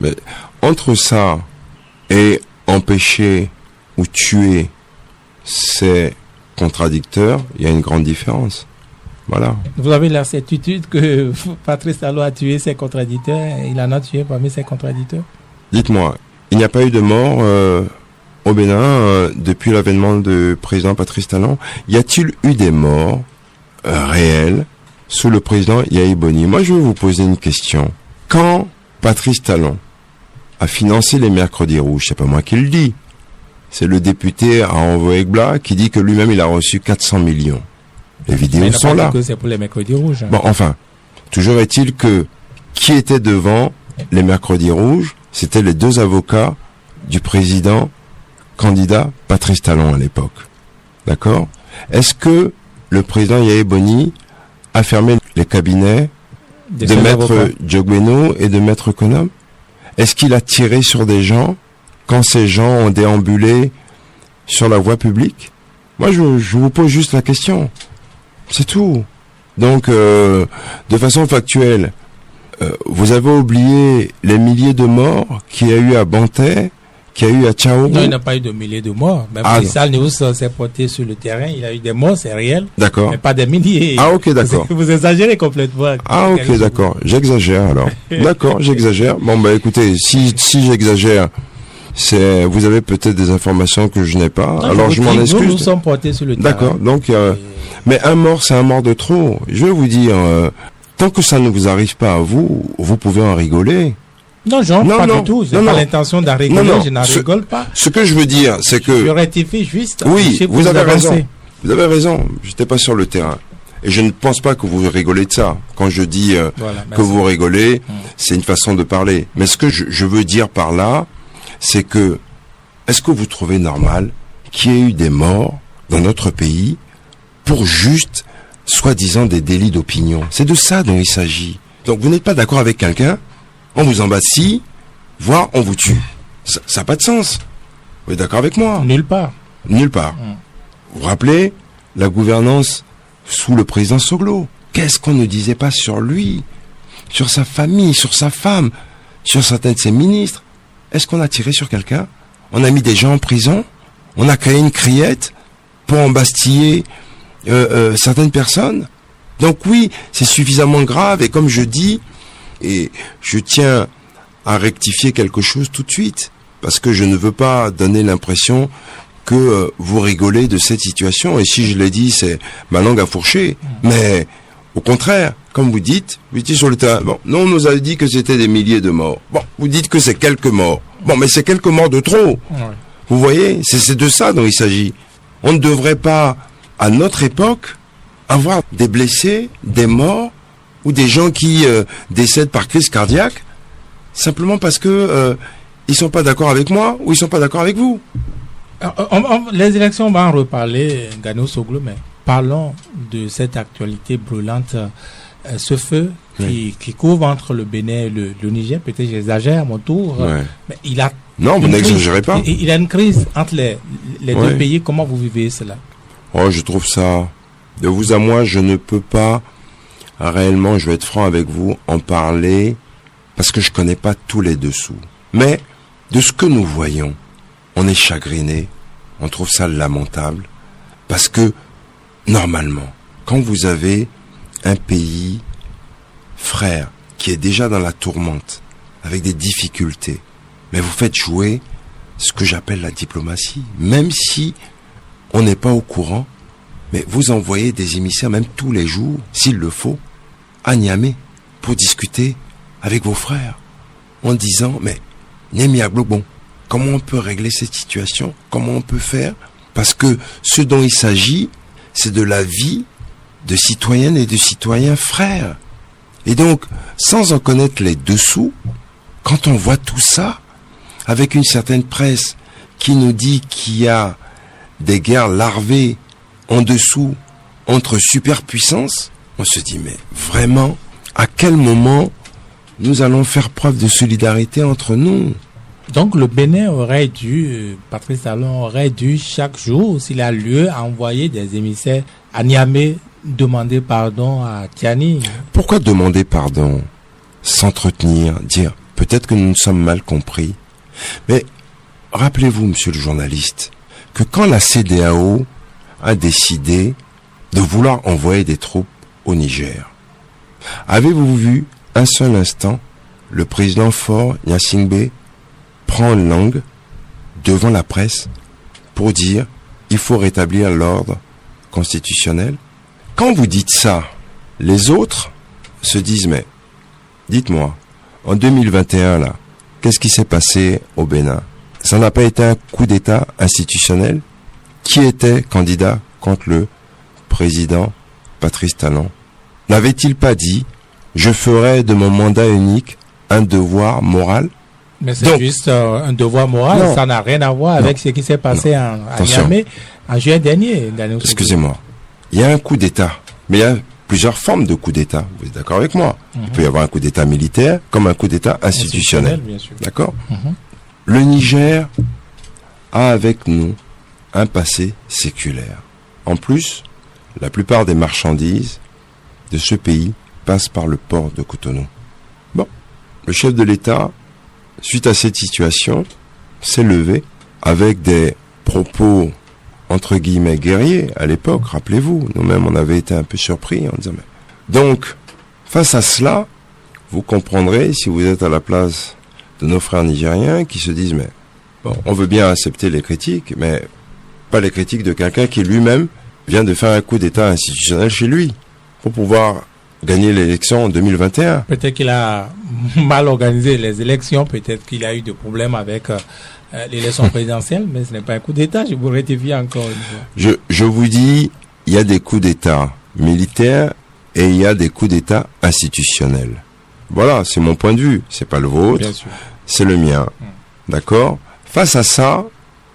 mais entre ça et empêcher ou tuer ces contradicteurs, il y a une grande différence. Voilà. Vous avez la certitude que Patrice Talon a tué ses contradicteurs, il en a tué parmi ses contradicteurs? Dites-moi, il n'y a pas eu de mort au Bénin depuis l'avènement du président Patrice Talon. Y a-t-il eu des morts réelles sous le président Yahi Boni? Moi, je vais vous poser une question. Quand Patrice Talon a financé les Mercredis Rouges, c'est pas moi qui le dis, c'est le député Aranvo Egbla qui dit que lui-même il a reçu 400 millions. Les vidéos sont là. Que c'est pour les Mercredis Rouges. Bon, enfin, toujours est-il que qui était devant les Mercredis Rouges, c'était les 2 avocats du président candidat Patrice Talon à l'époque. D'accord? Est-ce que le président Yahi Boni a fermé les cabinets de Maître Diogbeno et de Maître Konom? Est-ce qu'il a tiré sur des gens quand ces gens ont déambulé sur la voie publique? Moi, je vous pose juste la question. C'est tout. Donc, de façon factuelle, vous avez oublié les milliers de morts qu'il y a eu à Bantais, qu'il y a eu à Tchaourou? Non, il n'a pas eu de milliers de morts. Même si Sal News s'est porté sur le terrain, il a eu des morts, c'est réel. D'accord. Mais pas des milliers. Ah, ok, d'accord. Vous exagérez complètement. Ah, ok, d'accord. J'exagère, alors. D'accord, j'exagère. Bon, bah, écoutez, si j'exagère, vous avez peut-être des informations que je n'ai pas. Non, alors, je m'en excuse. Nous sommes portés sur le terrain. D'accord. Donc, mais un mort, c'est un mort de trop. Je vais vous dire, tant que ça ne vous arrive pas à vous, vous pouvez en rigoler. Non, pas du tout. J'ai pas l'intention d'en rigoler, je n'en rigole pas. Ce que je veux dire, c'est que... Je rectifie juste. Oui, vous avez raison. Vous avez raison. J'étais pas sur le terrain. Et je ne pense pas que vous rigolez de ça. Quand je dis que vous rigolez, c'est une façon de parler. Mais ce que je veux dire par là, c'est que, est-ce que vous trouvez normal qu'il y ait eu des morts dans notre pays pour juste, soi-disant, des délits d'opinion? C'est de ça dont il s'agit. Donc vous n'êtes pas d'accord avec quelqu'un, on vous embâtit, voire on vous tue. Ça n'a pas de sens. Vous êtes d'accord avec moi? Nulle part. Nulle part. Vous vous rappelez la gouvernance sous le président Soglo? Qu'est-ce qu'on ne disait pas sur lui, sur sa famille, sur sa femme, sur certains de ses ministres? Est-ce qu'on a tiré sur quelqu'un? On a mis des gens en prison? On a créé une criette pour embastiller certaines personnes? Donc oui, c'est suffisamment grave, et comme je dis, et je tiens à rectifier quelque chose tout de suite, parce que je ne veux pas donner l'impression que vous rigolez de cette situation, et si je l'ai dit, c'est ma langue à fourcher, mais au contraire, comme vous dites sur le terrain, bon, non, on nous a dit que c'était des milliers de morts. Bon, vous dites que c'est quelques morts. Bon, mais c'est quelques morts de trop. Ouais. Vous voyez, c'est de ça dont il s'agit. On ne devrait pas, à notre époque, avoir des blessés, des morts, ou des gens qui décèdent par crise cardiaque, simplement parce que ils sont pas d'accord avec moi, ou ils sont pas d'accord avec vous. Les élections, on va en reparler, Gano Soglo, mais parlons de cette actualité brûlante, ce feu qui couvre entre le Bénin et le Niger. Peut-être j'exagère à mon tour, mais il a... Non, vous n'exagérez pas. Il a une crise entre les deux pays. Comment vous vivez cela? Oh, je trouve ça... De vous à moi, je ne peux pas réellement, je vais être franc avec vous, en parler, parce que je connais pas tous les dessous. Mais, de ce que nous voyons, on est chagriné, on trouve ça lamentable, parce que, normalement, quand vous avez un pays frère qui est déjà dans la tourmente, avec des difficultés, mais vous faites jouer ce que j'appelle la diplomatie, même si on n'est pas au courant, mais vous envoyez des émissaires même tous les jours, s'il le faut, à Niamey, pour discuter avec vos frères, en disant, mais Némi Aglo, bon, comment on peut régler cette situation? Comment on peut faire Parce que ce dont il s'agit, c'est de la vie de citoyennes et de citoyens frères. Et donc, sans en connaître les dessous, quand on voit tout ça, avec une certaine presse qui nous dit qu'il y a des guerres larvées en dessous entre superpuissances, on se dit, mais vraiment, à quel moment nous allons faire preuve de solidarité entre nous? Donc le Bénin aurait dû, Patrice Talon aurait dû chaque jour, s'il a lieu, envoyer des émissaires à Niamey demander pardon à Tiani. Pourquoi demander pardon? S'entretenir, dire peut-être que nous nous sommes mal compris. Mais rappelez-vous, monsieur le journaliste, que quand la CEDEAO a décidé de vouloir envoyer des troupes au Niger, avez-vous vu un seul instant le président Faure Gnassingbé prend langue devant la presse pour dire il faut rétablir l'ordre constitutionnel? Quand vous dites ça, les autres se disent mais dites-moi, en 2021 là, qu'est-ce qui s'est passé au Bénin? Ça n'a pas été un coup d'État institutionnel? Qui était candidat contre le président Patrice Talon? N'avait-il pas dit je ferai de mon mandat unique un devoir moral? Mais c'est juste un devoir moral, non, ça n'a rien à voir avec ce qui s'est passé à Niamey en juin dernier. Excusez-moi, il y a un coup d'État, mais il y a plusieurs formes de coup d'État. Vous êtes d'accord avec moi? Il peut y avoir un coup d'État militaire comme un coup d'État institutionnel. Bien sûr. D'accord? Le Niger a avec nous un passé séculaire. En plus, la plupart des marchandises de ce pays passent par le port de Cotonou. Bon, le chef de l'État, suite à cette situation, s'est levé avec des propos entre guillemets guerriers à l'époque, rappelez-vous, nous-mêmes on avait été un peu surpris en disant mais... Donc, face à cela, vous comprendrez si vous êtes à la place de nos frères nigériens qui se disent mais bon, on veut bien accepter les critiques, mais pas les critiques de quelqu'un qui lui-même vient de faire un coup d'État institutionnel chez lui pour pouvoir gagner l'élection en 2021. Peut-être qu'il a mal organisé les élections, peut-être qu'il a eu des problèmes avec l'élection présidentielle, mais ce n'est pas un coup d'État, je vous rectifie encore une fois. Je vous dis, il y a des coups d'État militaires et il y a des coups d'État institutionnels. Voilà, c'est mon point de vue, c'est pas le vôtre, c'est le mien. D'accord? Face à ça,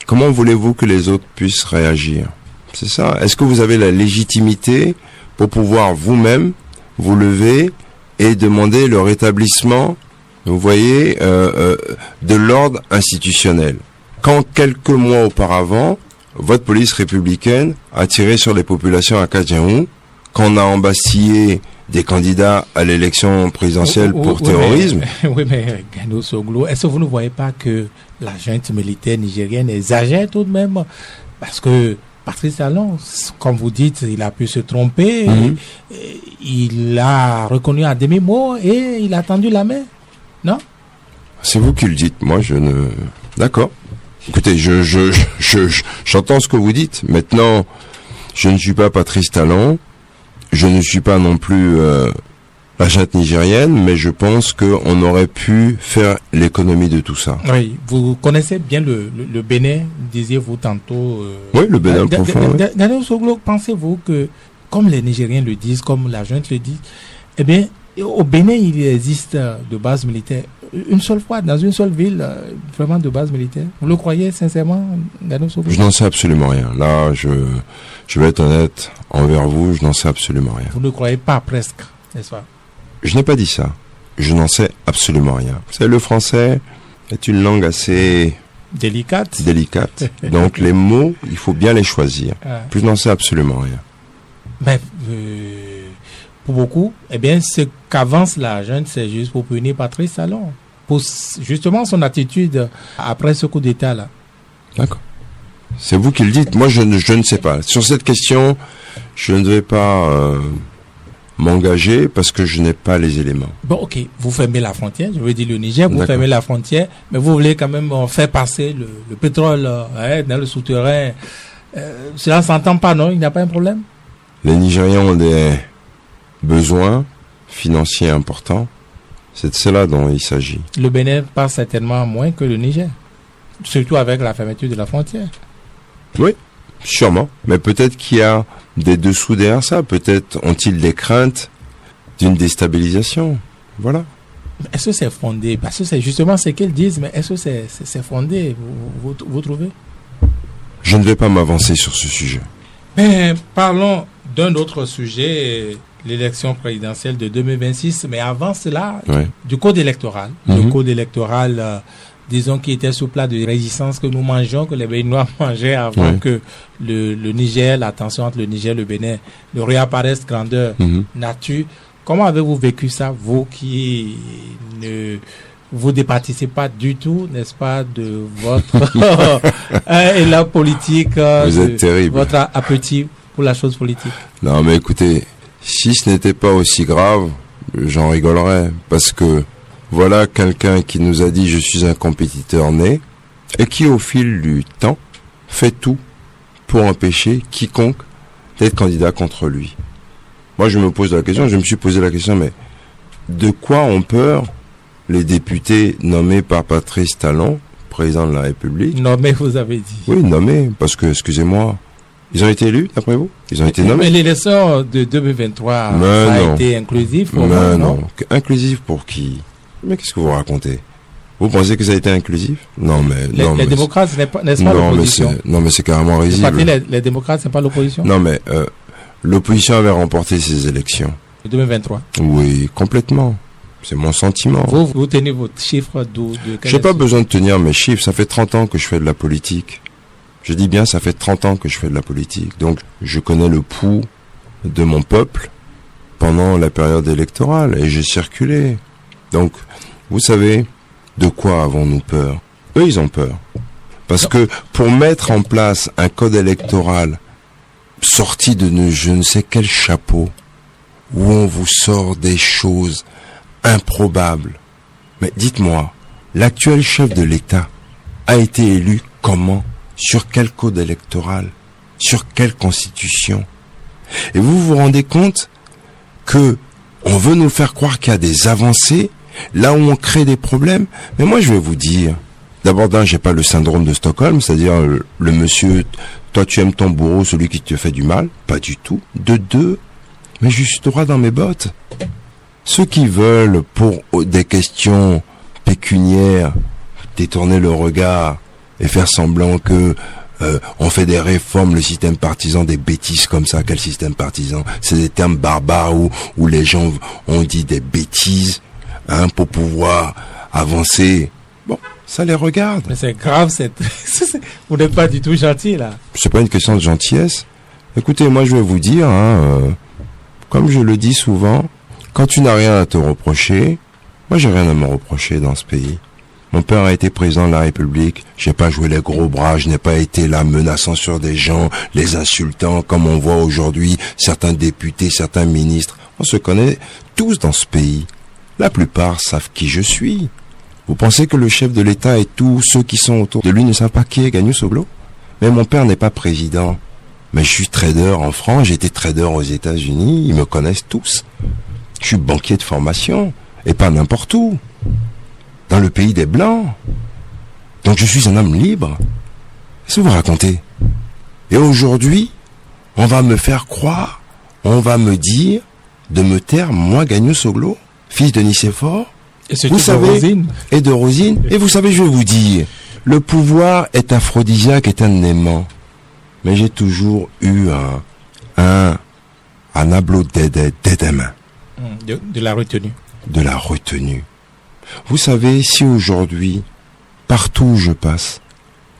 comment voulez-vous que les autres puissent réagir? C'est ça. Est-ce que vous avez la légitimité pour pouvoir vous-même vous lever et demander le rétablissement, vous voyez, de l'ordre institutionnel? Quand quelques mois auparavant, votre police républicaine a tiré sur les populations à Kadjiaou, qu'on a embastillé des candidats à l'élection présidentielle pour terrorisme. Oui, mais Gano Soglo, est-ce que vous ne voyez pas que la junte militaire nigérienne exagère tout de même? Parce que Patrice Talon, comme vous dites, il a pu se tromper, il a reconnu à demi-mot et il a tendu la main, non? C'est vous qui le dites, moi je ne... D'accord. Écoutez, j'entends ce que vous dites. Maintenant, je ne suis pas Patrice Talon, je ne suis pas non plus la junte nigérienne, mais je pense qu'on aurait pu faire l'économie de tout ça. Oui, vous connaissez bien le Bénin, disiez-vous tantôt. Oui, le Bénin profond. Gano Soglo, pensez-vous que, comme les Nigériens le disent, comme la junte le dit, eh bien, au Bénin, il existe de bases militaires une seule fois, dans une seule ville, vraiment de base militaire? Vous le croyez sincèrement, Gano Soglo? Je n'en sais absolument rien. Là, je vais être honnête envers vous, je n'en sais absolument rien. Vous ne croyez pas presque, n'est-ce pas? Je n'ai pas dit ça. Je n'en sais absolument rien. Vous savez, le français est une langue assez... délicate. Donc, les mots, il faut bien les choisir. Puis je n'en sais absolument rien. Mais, pour beaucoup, eh bien, ce qu'avance la junte, c'est juste pour punir Patrice Talon. Pour justement son attitude après ce coup d'État-là. D'accord. C'est vous qui le dites. Moi, je ne sais pas. Sur cette question, je ne vais pas m'engager parce que je n'ai pas les éléments. Bon, ok. Vous fermez la frontière. Je veux dire le Niger, vous fermez la frontière, mais vous voulez quand même faire passer le pétrole dans le souterrain. Cela ne s'entend pas, non? Il n'y a pas un problème? Les Nigériens ont des besoins financiers importants. C'est de cela dont il s'agit. Le Bénin passe certainement moins que le Niger, surtout avec la fermeture de la frontière. Oui, Sûrement. Mais peut-être qu'il y a des dessous derrière ça. Peut-être ont-ils des craintes d'une déstabilisation. Voilà. Est-ce que c'est fondé? Parce que c'est justement ce qu'ils disent, mais est-ce que c'est fondé, vous trouvez? Je ne vais pas m'avancer sur ce sujet. Mais parlons d'un autre sujet, l'élection présidentielle de 2026. Mais avant cela, du code électoral. Le code électoral, disons, qui était sous plat de résistance que nous mangeons, que les Béninois mangeaient avant que le Niger, la tension entre le Niger et le Bénin, ne réapparaisse grandeur nature. Comment avez-vous vécu ça, vous qui ne vous départissez pas du tout, n'est-ce pas, de votre et la politique, vous êtes terrible. Votre appétit pour la chose politique? Non, mais écoutez, si ce n'était pas aussi grave, j'en rigolerais, parce que voilà quelqu'un qui nous a dit je suis un compétiteur né, et qui au fil du temps fait tout pour empêcher quiconque d'être candidat contre lui. Moi, je me pose la question, je me suis posé la question, mais de quoi ont peur les députés nommés par Patrice Talon, président de la République? Nommés, vous avez dit. Oui, nommés, parce que, excusez-moi, ils ont été élus, d'après vous? Ils ont été nommés. Mais l'élection de 2023 a été inclusif? Mais non. Inclusif pour qui? Mais qu'est-ce que vous racontez? Vous pensez que ça a été inclusif? Non, mais... Les démocrates, n'est-ce pas l'opposition? Non, mais c'est carrément risible. Les démocrates, c'est pas l'opposition? Non, mais l'opposition avait remporté ces élections. 2023? Oui, complètement. C'est mon sentiment. Vous tenez votre chiffre Je n'ai pas besoin de tenir mes chiffres. Ça fait 30 ans que je fais de la politique. Je dis bien, ça fait 30 ans que je fais de la politique. Donc, je connais le pouls de mon peuple pendant la période électorale. Et j'ai circulé. Donc, vous savez, de quoi avons-nous peur? Eux, ils ont peur. Parce que pour mettre en place un code électoral sorti de je ne sais quel chapeau, où on vous sort des choses improbables. Mais dites-moi, l'actuel chef de l'État a été élu comment? Sur quel code électoral? Sur quelle constitution? Et vous vous rendez compte que on veut nous faire croire qu'il y a des avancées là où on crée des problèmes? Mais moi, je vais vous dire, d'abord, j'ai pas le syndrome de Stockholm, c'est-à-dire le monsieur, toi tu aimes ton bourreau, celui qui te fait du mal. Pas du tout. De deux, mais je suis droit dans mes bottes. Ceux qui veulent, pour des questions pécuniaires, détourner le regard et faire semblant que on fait des réformes, le système partisan, des bêtises comme ça. Quel système partisan? C'est des termes barbares où les gens ont dit des bêtises pour pouvoir avancer. Bon, ça les regarde. Mais c'est grave, vous n'êtes pas du tout gentil là. C'est pas une question de gentillesse. Écoutez, moi je vais vous dire, comme je le dis souvent, quand tu n'as rien à te reprocher, moi j'ai rien à me reprocher dans ce pays. Mon père a été président de la République, j'ai pas joué les gros bras, je n'ai pas été là menaçant sur des gens, les insultant, comme on voit aujourd'hui certains députés, certains ministres. On se connaît tous dans ce pays. La plupart savent qui je suis. Vous pensez que le chef de l'État et tous ceux qui sont autour de lui ne savent pas qui est Gagnou Soglo? Mais mon père n'est pas président. Mais je suis trader en France, j'ai été trader aux États-Unis, ils me connaissent tous. Je suis banquier de formation, et pas n'importe où. Dans le pays des Blancs. Donc je suis un homme libre. Qu'est-ce que vous racontez? Et aujourd'hui, on va me faire croire, on va me dire de me taire, moi Gagnou Soglo, fils de Nicéphore, vous savez, de Rosine. Et de Rosine. Et vous savez, je vais vous dire, le pouvoir est aphrodisiaque, est un aimant. Mais j'ai toujours eu un ablo d'édéma. De la retenue. De la retenue. Vous savez, si aujourd'hui, partout où je passe,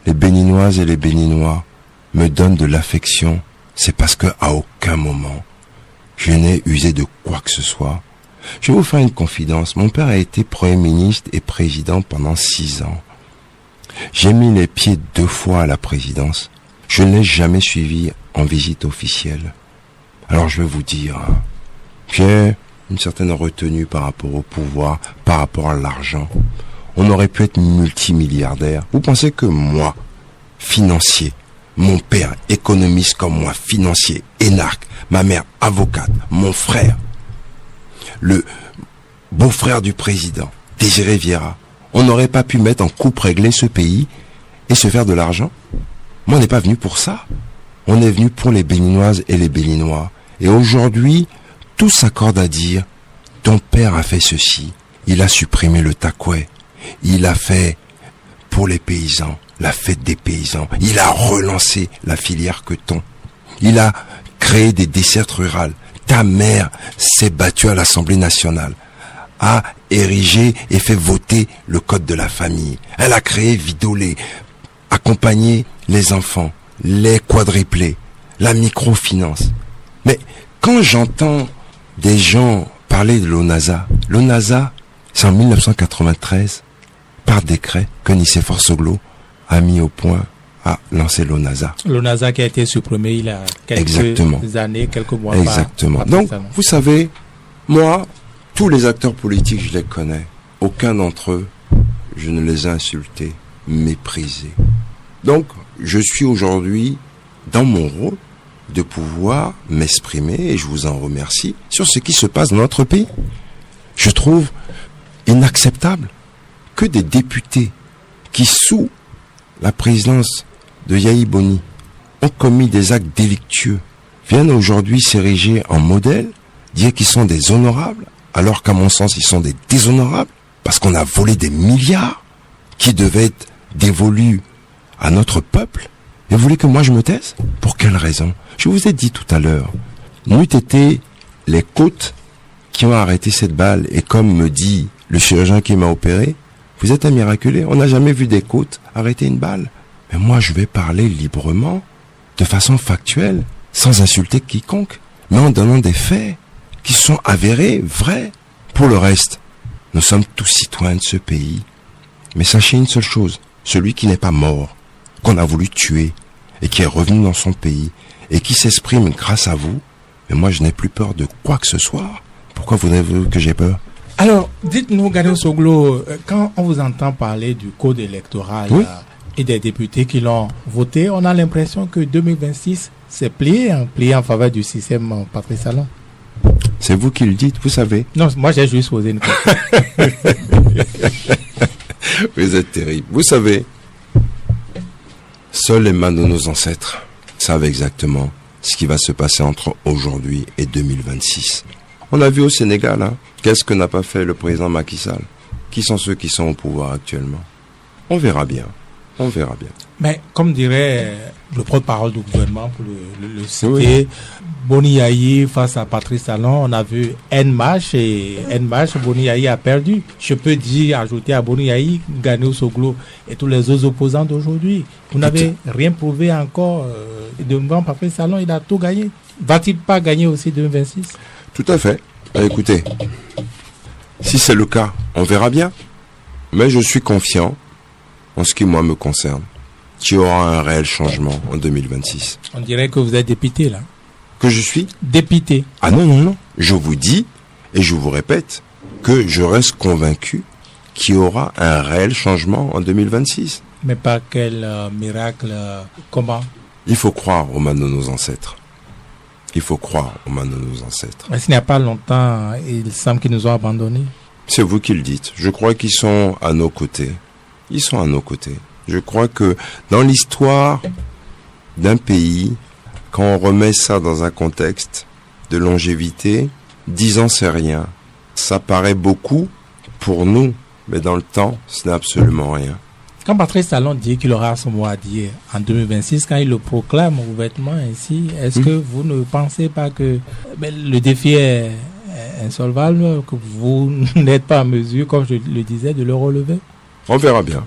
les Béninoises et les Béninois me donnent de l'affection, c'est parce que à aucun moment, je n'ai usé de quoi que ce soit. Je vais vous faire une confidence. Mon père a été Premier ministre et président pendant 6 ans. J'ai mis les pieds 2 fois à la présidence. Je ne l'ai jamais suivi en visite officielle. Alors je vais vous dire, j'ai une certaine retenue par rapport au pouvoir, par rapport à l'argent. On aurait pu être multimilliardaire. Vous pensez que moi, financier, mon père, économiste comme moi, financier, énarque, ma mère, avocate, mon frère, le beau-frère du président, Désiré Vieira, on n'aurait pas pu mettre en coupe réglée ce pays et se faire de l'argent? Moi, on n'est pas venu pour ça. On est venu pour les Béninoises et les Béninois. Et aujourd'hui, tous s'accordent à dire, ton père a fait ceci. Il a supprimé le takoué. Il a fait pour les paysans la fête des paysans. Il a relancé la filière coton. Il a créé des dessertes rurales. Ta mère s'est battue à l'Assemblée nationale, a érigé et fait voter le code de la famille. Elle a créé Vidolé, accompagné les enfants, les quadruplés, la microfinance. Mais quand j'entends des gens parler de l'ONASA, c'est en 1993, par décret, que Nicéphore Soglo a mis au point, a lancé l'ONASA. L'ONASA qui a été supprimé il y a quelques années, quelques mois. Exactement. Donc, vous savez, moi, tous les acteurs politiques, je les connais. Aucun d'entre eux, je ne les ai insultés, méprisés. Donc, je suis aujourd'hui dans mon rôle de pouvoir m'exprimer, et je vous en remercie, sur ce qui se passe dans notre pays. Je trouve inacceptable que des députés qui, sous la présidence de Yahi Boni, ont commis des actes délictueux, viennent aujourd'hui s'ériger en modèle, dire qu'ils sont des honorables, alors qu'à mon sens, ils sont des déshonorables, parce qu'on a volé des milliards qui devaient être dévolus à notre peuple. Et vous voulez que moi je me taise? Pour quelle raison? Je vous ai dit tout à l'heure, n'eût été les côtes qui ont arrêté cette balle, et comme me dit le chirurgien qui m'a opéré, vous êtes un miraculé, on n'a jamais vu des côtes arrêter une balle. Mais moi je vais parler librement, de façon factuelle, sans insulter quiconque, mais en donnant des faits qui sont avérés, vrais. Pour le reste, nous sommes tous citoyens de ce pays. Mais sachez une seule chose, celui qui n'est pas mort, qu'on a voulu tuer, et qui est revenu dans son pays, et qui s'exprime grâce à vous, mais moi je n'ai plus peur de quoi que ce soit. Pourquoi vous n'avez que j'ai peur? Alors, dites-nous, Gano Soglo, quand on vous entend parler du code électoral, oui, et des députés qui l'ont voté, on a l'impression que 2026 s'est plié en faveur du système Patrice Talon. C'est vous qui le dites, vous savez. Non, moi j'ai juste posé une question. Vous êtes terrible. Vous savez, seuls les mains de nos ancêtres savent exactement ce qui va se passer entre aujourd'hui et 2026. On a vu au Sénégal, qu'est-ce que n'a pas fait le président Macky Sall? Qui sont ceux qui sont au pouvoir actuellement? On verra bien. On verra bien. Mais comme dirait le porte-parole du gouvernement, pour le citer, oui, Boni Yahi face à Patrice Talon, on a vu N-March et N-March, Boni Yahi a perdu. Je peux ajouter à Boni Yahi, Gano Soglo et tous les autres opposants d'aujourd'hui. Vous n'avez rien prouvé encore devant Patrice Talon, il a tout gagné. Va-t-il pas gagner aussi 2026? Tout à fait. Écoutez, si c'est le cas, on verra bien. Mais je suis confiant, en ce qui moi me concerne, qu'il y aura un réel changement en 2026. On dirait que vous êtes député là. Que je suis député? Ah non. Je vous dis, et je vous répète, que je reste convaincu qu'il y aura un réel changement en 2026. Mais par quel miracle? Comment? Il faut croire aux mains de nos ancêtres. Il faut croire aux mains de nos ancêtres. Mais s'il n'y a pas longtemps, il semble qu'ils nous ont abandonnés. C'est vous qui le dites. Je crois qu'ils sont à nos côtés. Ils sont à nos côtés. Je crois que dans l'histoire d'un pays, quand on remet ça dans un contexte de longévité, 10 ans c'est rien. Ça paraît beaucoup pour nous, mais dans le temps, ce n'est absolument rien. Quand Patrice Talon dit qu'il aura son mot à dire en 2026, quand il le proclame ouvertement ainsi, est-ce que vous ne pensez pas que le défi est insolvable, que vous n'êtes pas en mesure, comme je le disais, de le relever? On verra bien.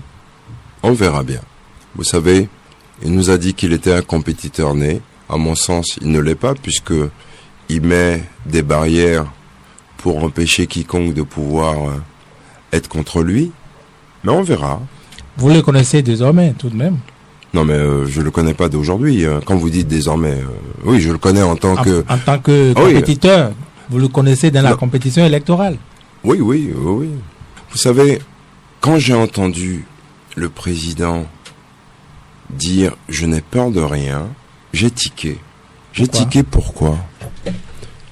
On verra bien. Vous savez, il nous a dit qu'il était un compétiteur né. À mon sens, il ne l'est pas, puisque il met des barrières pour empêcher quiconque de pouvoir être contre lui. Mais on verra. Vous le connaissez désormais, tout de même? Non, mais je le connais pas d'aujourd'hui. Quand vous dites désormais, oui, je le connais en tant que... En tant que compétiteur, oui. Vous le connaissez dans la compétition électorale? Oui. Vous savez, quand j'ai entendu le président dire « je n'ai peur de rien », j'ai tiqué. J'ai tiqué pourquoi?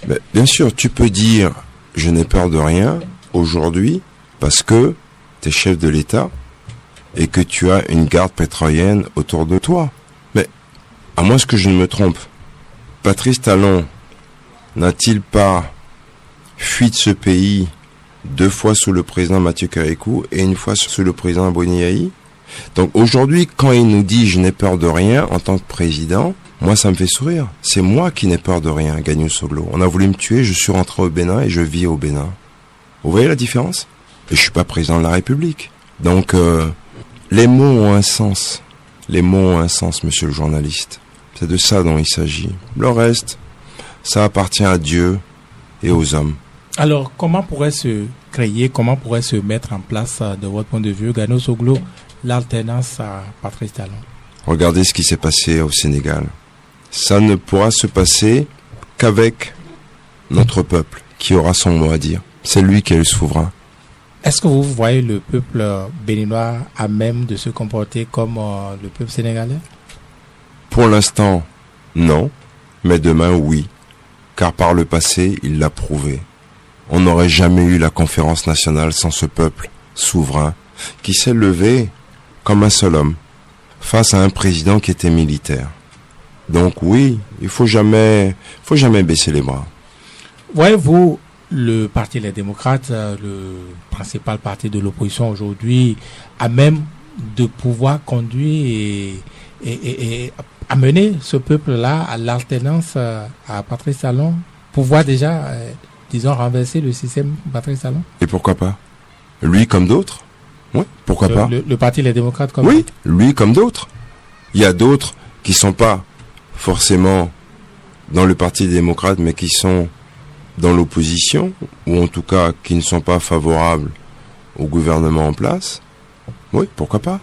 Mais, bien sûr, tu peux dire « je n'ai peur de rien » aujourd'hui parce que tu es chef de l'État et que tu as une garde pétrolienne autour de toi. Mais À moins que je ne me trompe, Patrice Talon n'a-t-il pas fui de ce pays 2 fois sous le président Mathieu Kérékou et 1 fois sous le président Boni-Yahi? Donc aujourd'hui, quand il nous dit « je n'ai peur de rien » en tant que président, moi ça me fait sourire. C'est moi qui n'ai peur de rien, Gagnou Soglo. On a voulu me tuer, je suis rentré au Bénin et je vis au Bénin. Vous voyez la différence? Et je suis pas président de la République. Donc les mots ont un sens. Les mots ont un sens, monsieur le journaliste. C'est de ça dont il s'agit. Le reste, ça appartient à Dieu et aux hommes. Alors, comment pourrait se créer, comment pourrait se mettre en place, de votre point de vue, Gagnou Soglo, l'alternance à Patrice Talon? Regardez ce qui s'est passé au Sénégal. Ça ne pourra se passer qu'avec notre peuple, qui aura son mot à dire. C'est lui qui est le souverain. Est-ce que vous voyez le peuple béninois à même de se comporter comme le peuple sénégalais? Pour l'instant, non. Mais demain, oui. Car par le passé, il l'a prouvé. On n'aurait jamais eu la conférence nationale sans ce peuple souverain qui s'est levé comme un seul homme face à un président qui était militaire. Donc oui, il faut jamais baisser les bras. Voyez-vous le Parti Les Démocrates, le principal parti de l'opposition aujourd'hui, à même de pouvoir conduire et amener ce peuple-là à l'alternance à Patrice Talon, pouvoir déjà, disons, renverser le système Patrice Talon? Et pourquoi pas? Lui comme d'autres? Oui, pourquoi pas? Le Parti Les Démocrates comme Oui, lui comme d'autres. Il y a d'autres qui sont pas forcément dans le Parti démocrate, mais qui sont dans l'opposition, ou en tout cas qui ne sont pas favorables au gouvernement en place. Oui, pourquoi pas?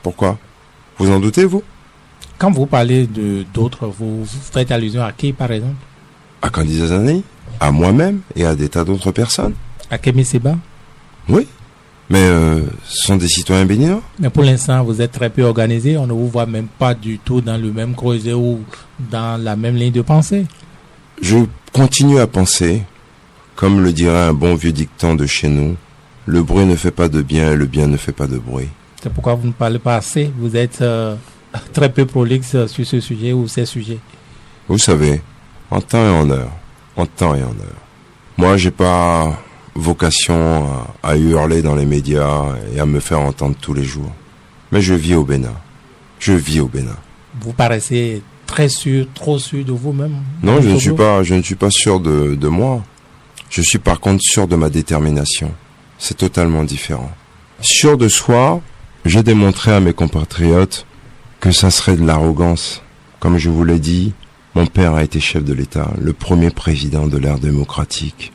Pourquoi? Vous en doutez, vous? Quand vous parlez d'autres, vous faites allusion à qui, par exemple? À Candidat Zani, à moi-même et à des tas d'autres personnes. À Kémy Séba? Oui, mais ce sont des citoyens béninois. Mais pour l'instant, vous êtes très peu organisé. On ne vous voit même pas du tout dans le même creuset ou dans la même ligne de pensée. Je continue à penser, comme le dirait un bon vieux dicton de chez nous, le bruit ne fait pas de bien et le bien ne fait pas de bruit. C'est pourquoi vous ne parlez pas assez. Vous êtes très peu prolixe sur ce sujet ou ces sujets. Vous savez, en temps et en heure. En temps et en heure. Moi, j'ai pas vocation à hurler dans les médias et à me faire entendre tous les jours. Mais je vis au Bénin. Je vis au Bénin. Vous paraissez très sûr, trop sûr de vous-même. Non, je ne suis pas sûr de moi. Je suis par contre sûr de ma détermination. C'est totalement différent. Sûr de soi, j'ai démontré à mes compatriotes que ça serait de l'arrogance. Comme je vous l'ai dit, mon père a été chef de l'État, le premier président de l'ère démocratique.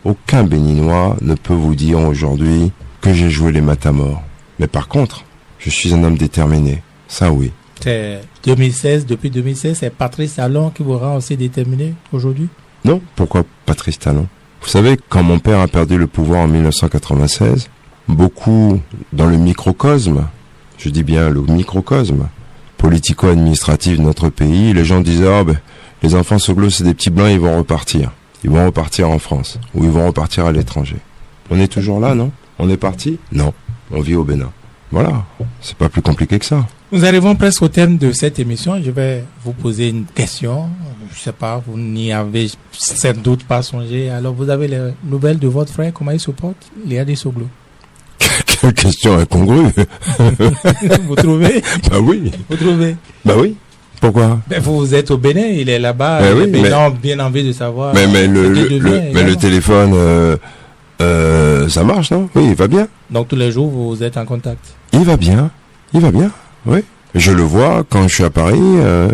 Aucun Béninois ne peut vous dire aujourd'hui que j'ai joué les matamors. Mais par contre, je suis un homme déterminé. Ça oui. C'est 2016, depuis 2016, c'est Patrice Talon qui vous rend aussi déterminé aujourd'hui? Non, pourquoi Patrice Talon? Vous savez, quand mon père a perdu le pouvoir en 1996, beaucoup dans le microcosme, je dis bien le microcosme, politico-administratif de notre pays, les gens disaient, les enfants Soglo, c'est des petits blancs, ils vont repartir. Ils vont repartir en France, ou ils vont repartir à l'étranger. On est toujours là, non? On est parti? Non, on vit au Bénin. Voilà, c'est pas plus compliqué que ça. Nous arrivons presque au terme de cette émission. Je vais vous poser une question. Je sais pas, vous n'y avez sans doute pas songé. Alors, vous avez les nouvelles de votre frère? Comment il se porte, Léa Soglo? Quelle question incongrue. Vous trouvez? Bah oui. Vous trouvez? Bah oui. Pourquoi? Ben vous êtes au Bénin, il est là-bas. Ben oui, les Bénins ont bien envie de savoir. Mais le téléphone, ça marche, non? Oui, il va bien. Donc tous les jours, vous êtes en contact? Il va bien, oui. Je le vois quand je suis à Paris,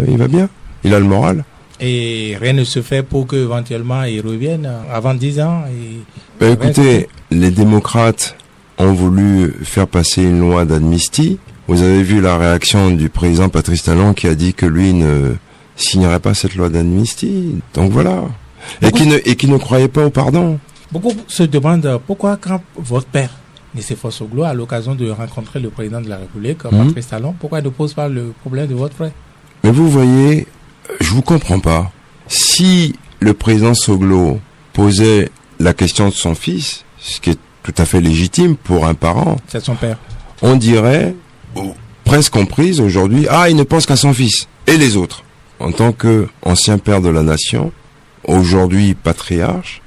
il va bien. Il a le moral. Et rien ne se fait pour qu'éventuellement il revienne avant 10 ans Ben écoutez, les démocrates ont voulu faire passer une loi d'amnistie. Vous avez vu la réaction du président Patrice Talon qui a dit que lui ne signerait pas cette loi d'amnistie. Donc voilà. Et qui ne croyait pas au pardon. Beaucoup se demandent pourquoi quand votre père, Nicéphore Soglo, à l'occasion de rencontrer le président de la République, Patrice Talon, pourquoi il ne pose pas le problème de votre frère? Mais vous voyez, je vous comprends pas. Si le président Soglo posait la question de son fils, ce qui est tout à fait légitime pour un parent. C'est son père. On dirait, presque comprise aujourd'hui, il ne pense qu'à son fils. Et les autres? en tant qu'ancien père de la nation, aujourd'hui patriarche,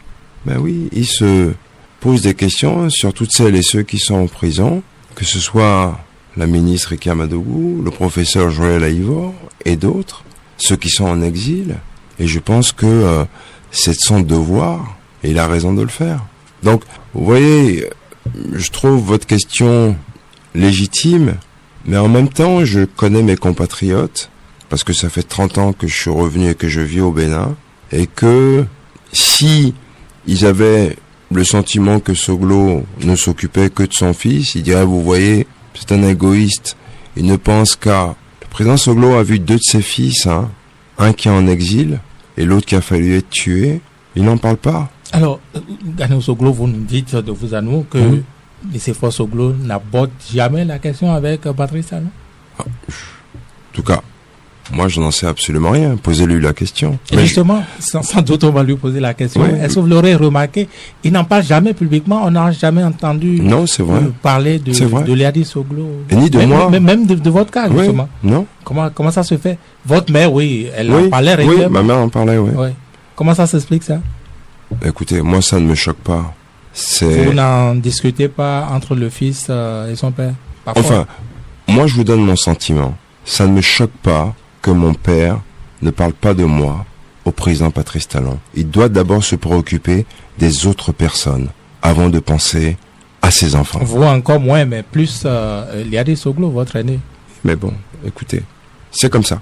ben oui, il se pose des questions sur toutes celles et ceux qui sont en prison, que ce soit la ministre Ika Madougou, le professeur Joël Aïvor et d'autres, ceux qui sont en exil. Et je pense que c'est son devoir et il a raison de le faire. Donc, vous voyez, je trouve votre question légitime, mais en même temps, je connais mes compatriotes, parce que ça fait 30 ans que je suis revenu et que je vis au Bénin, et que si ils avaient le sentiment que Soglo ne s'occupait que de son fils, ils diraient, vous voyez, c'est un égoïste, il ne pense qu'à... Le président Soglo a vu 2 de ses fils, un qui est en exil, et l'autre qui a fallu être tué, il n'en parle pas. Alors, Gano Soglo, vous nous dites de vous à nous que Nicéphore Soglo n'aborde jamais la question avec Patrice Talon. En tout cas, moi je n'en sais absolument rien. Posez-lui la question. Et justement, sans doute on va lui poser la question. Oui. Est-ce que vous l'aurez remarqué, il n'en parle jamais publiquement, on n'a jamais entendu Non, c'est vrai. Parler C'est vrai. de Léadi Soglo. Et ni de moi. Même de votre cas, Oui. justement. Non. Comment ça se fait? Votre mère, oui, elle Oui. en parlait Oui, régulièrement. ma mère en parlait, oui. Ouais. Comment ça s'explique ça? Écoutez, moi ça ne me choque pas. Vous n'en discutez pas entre le fils et son père? Parfois. Enfin, moi je vous donne mon sentiment. Ça ne me choque pas que mon père ne parle pas de moi au président Patrice Talon. Il doit d'abord se préoccuper des autres personnes avant de penser à ses enfants. Vous encore moins, mais plus Léadi Soglo, votre aîné. Mais bon, écoutez, c'est comme ça.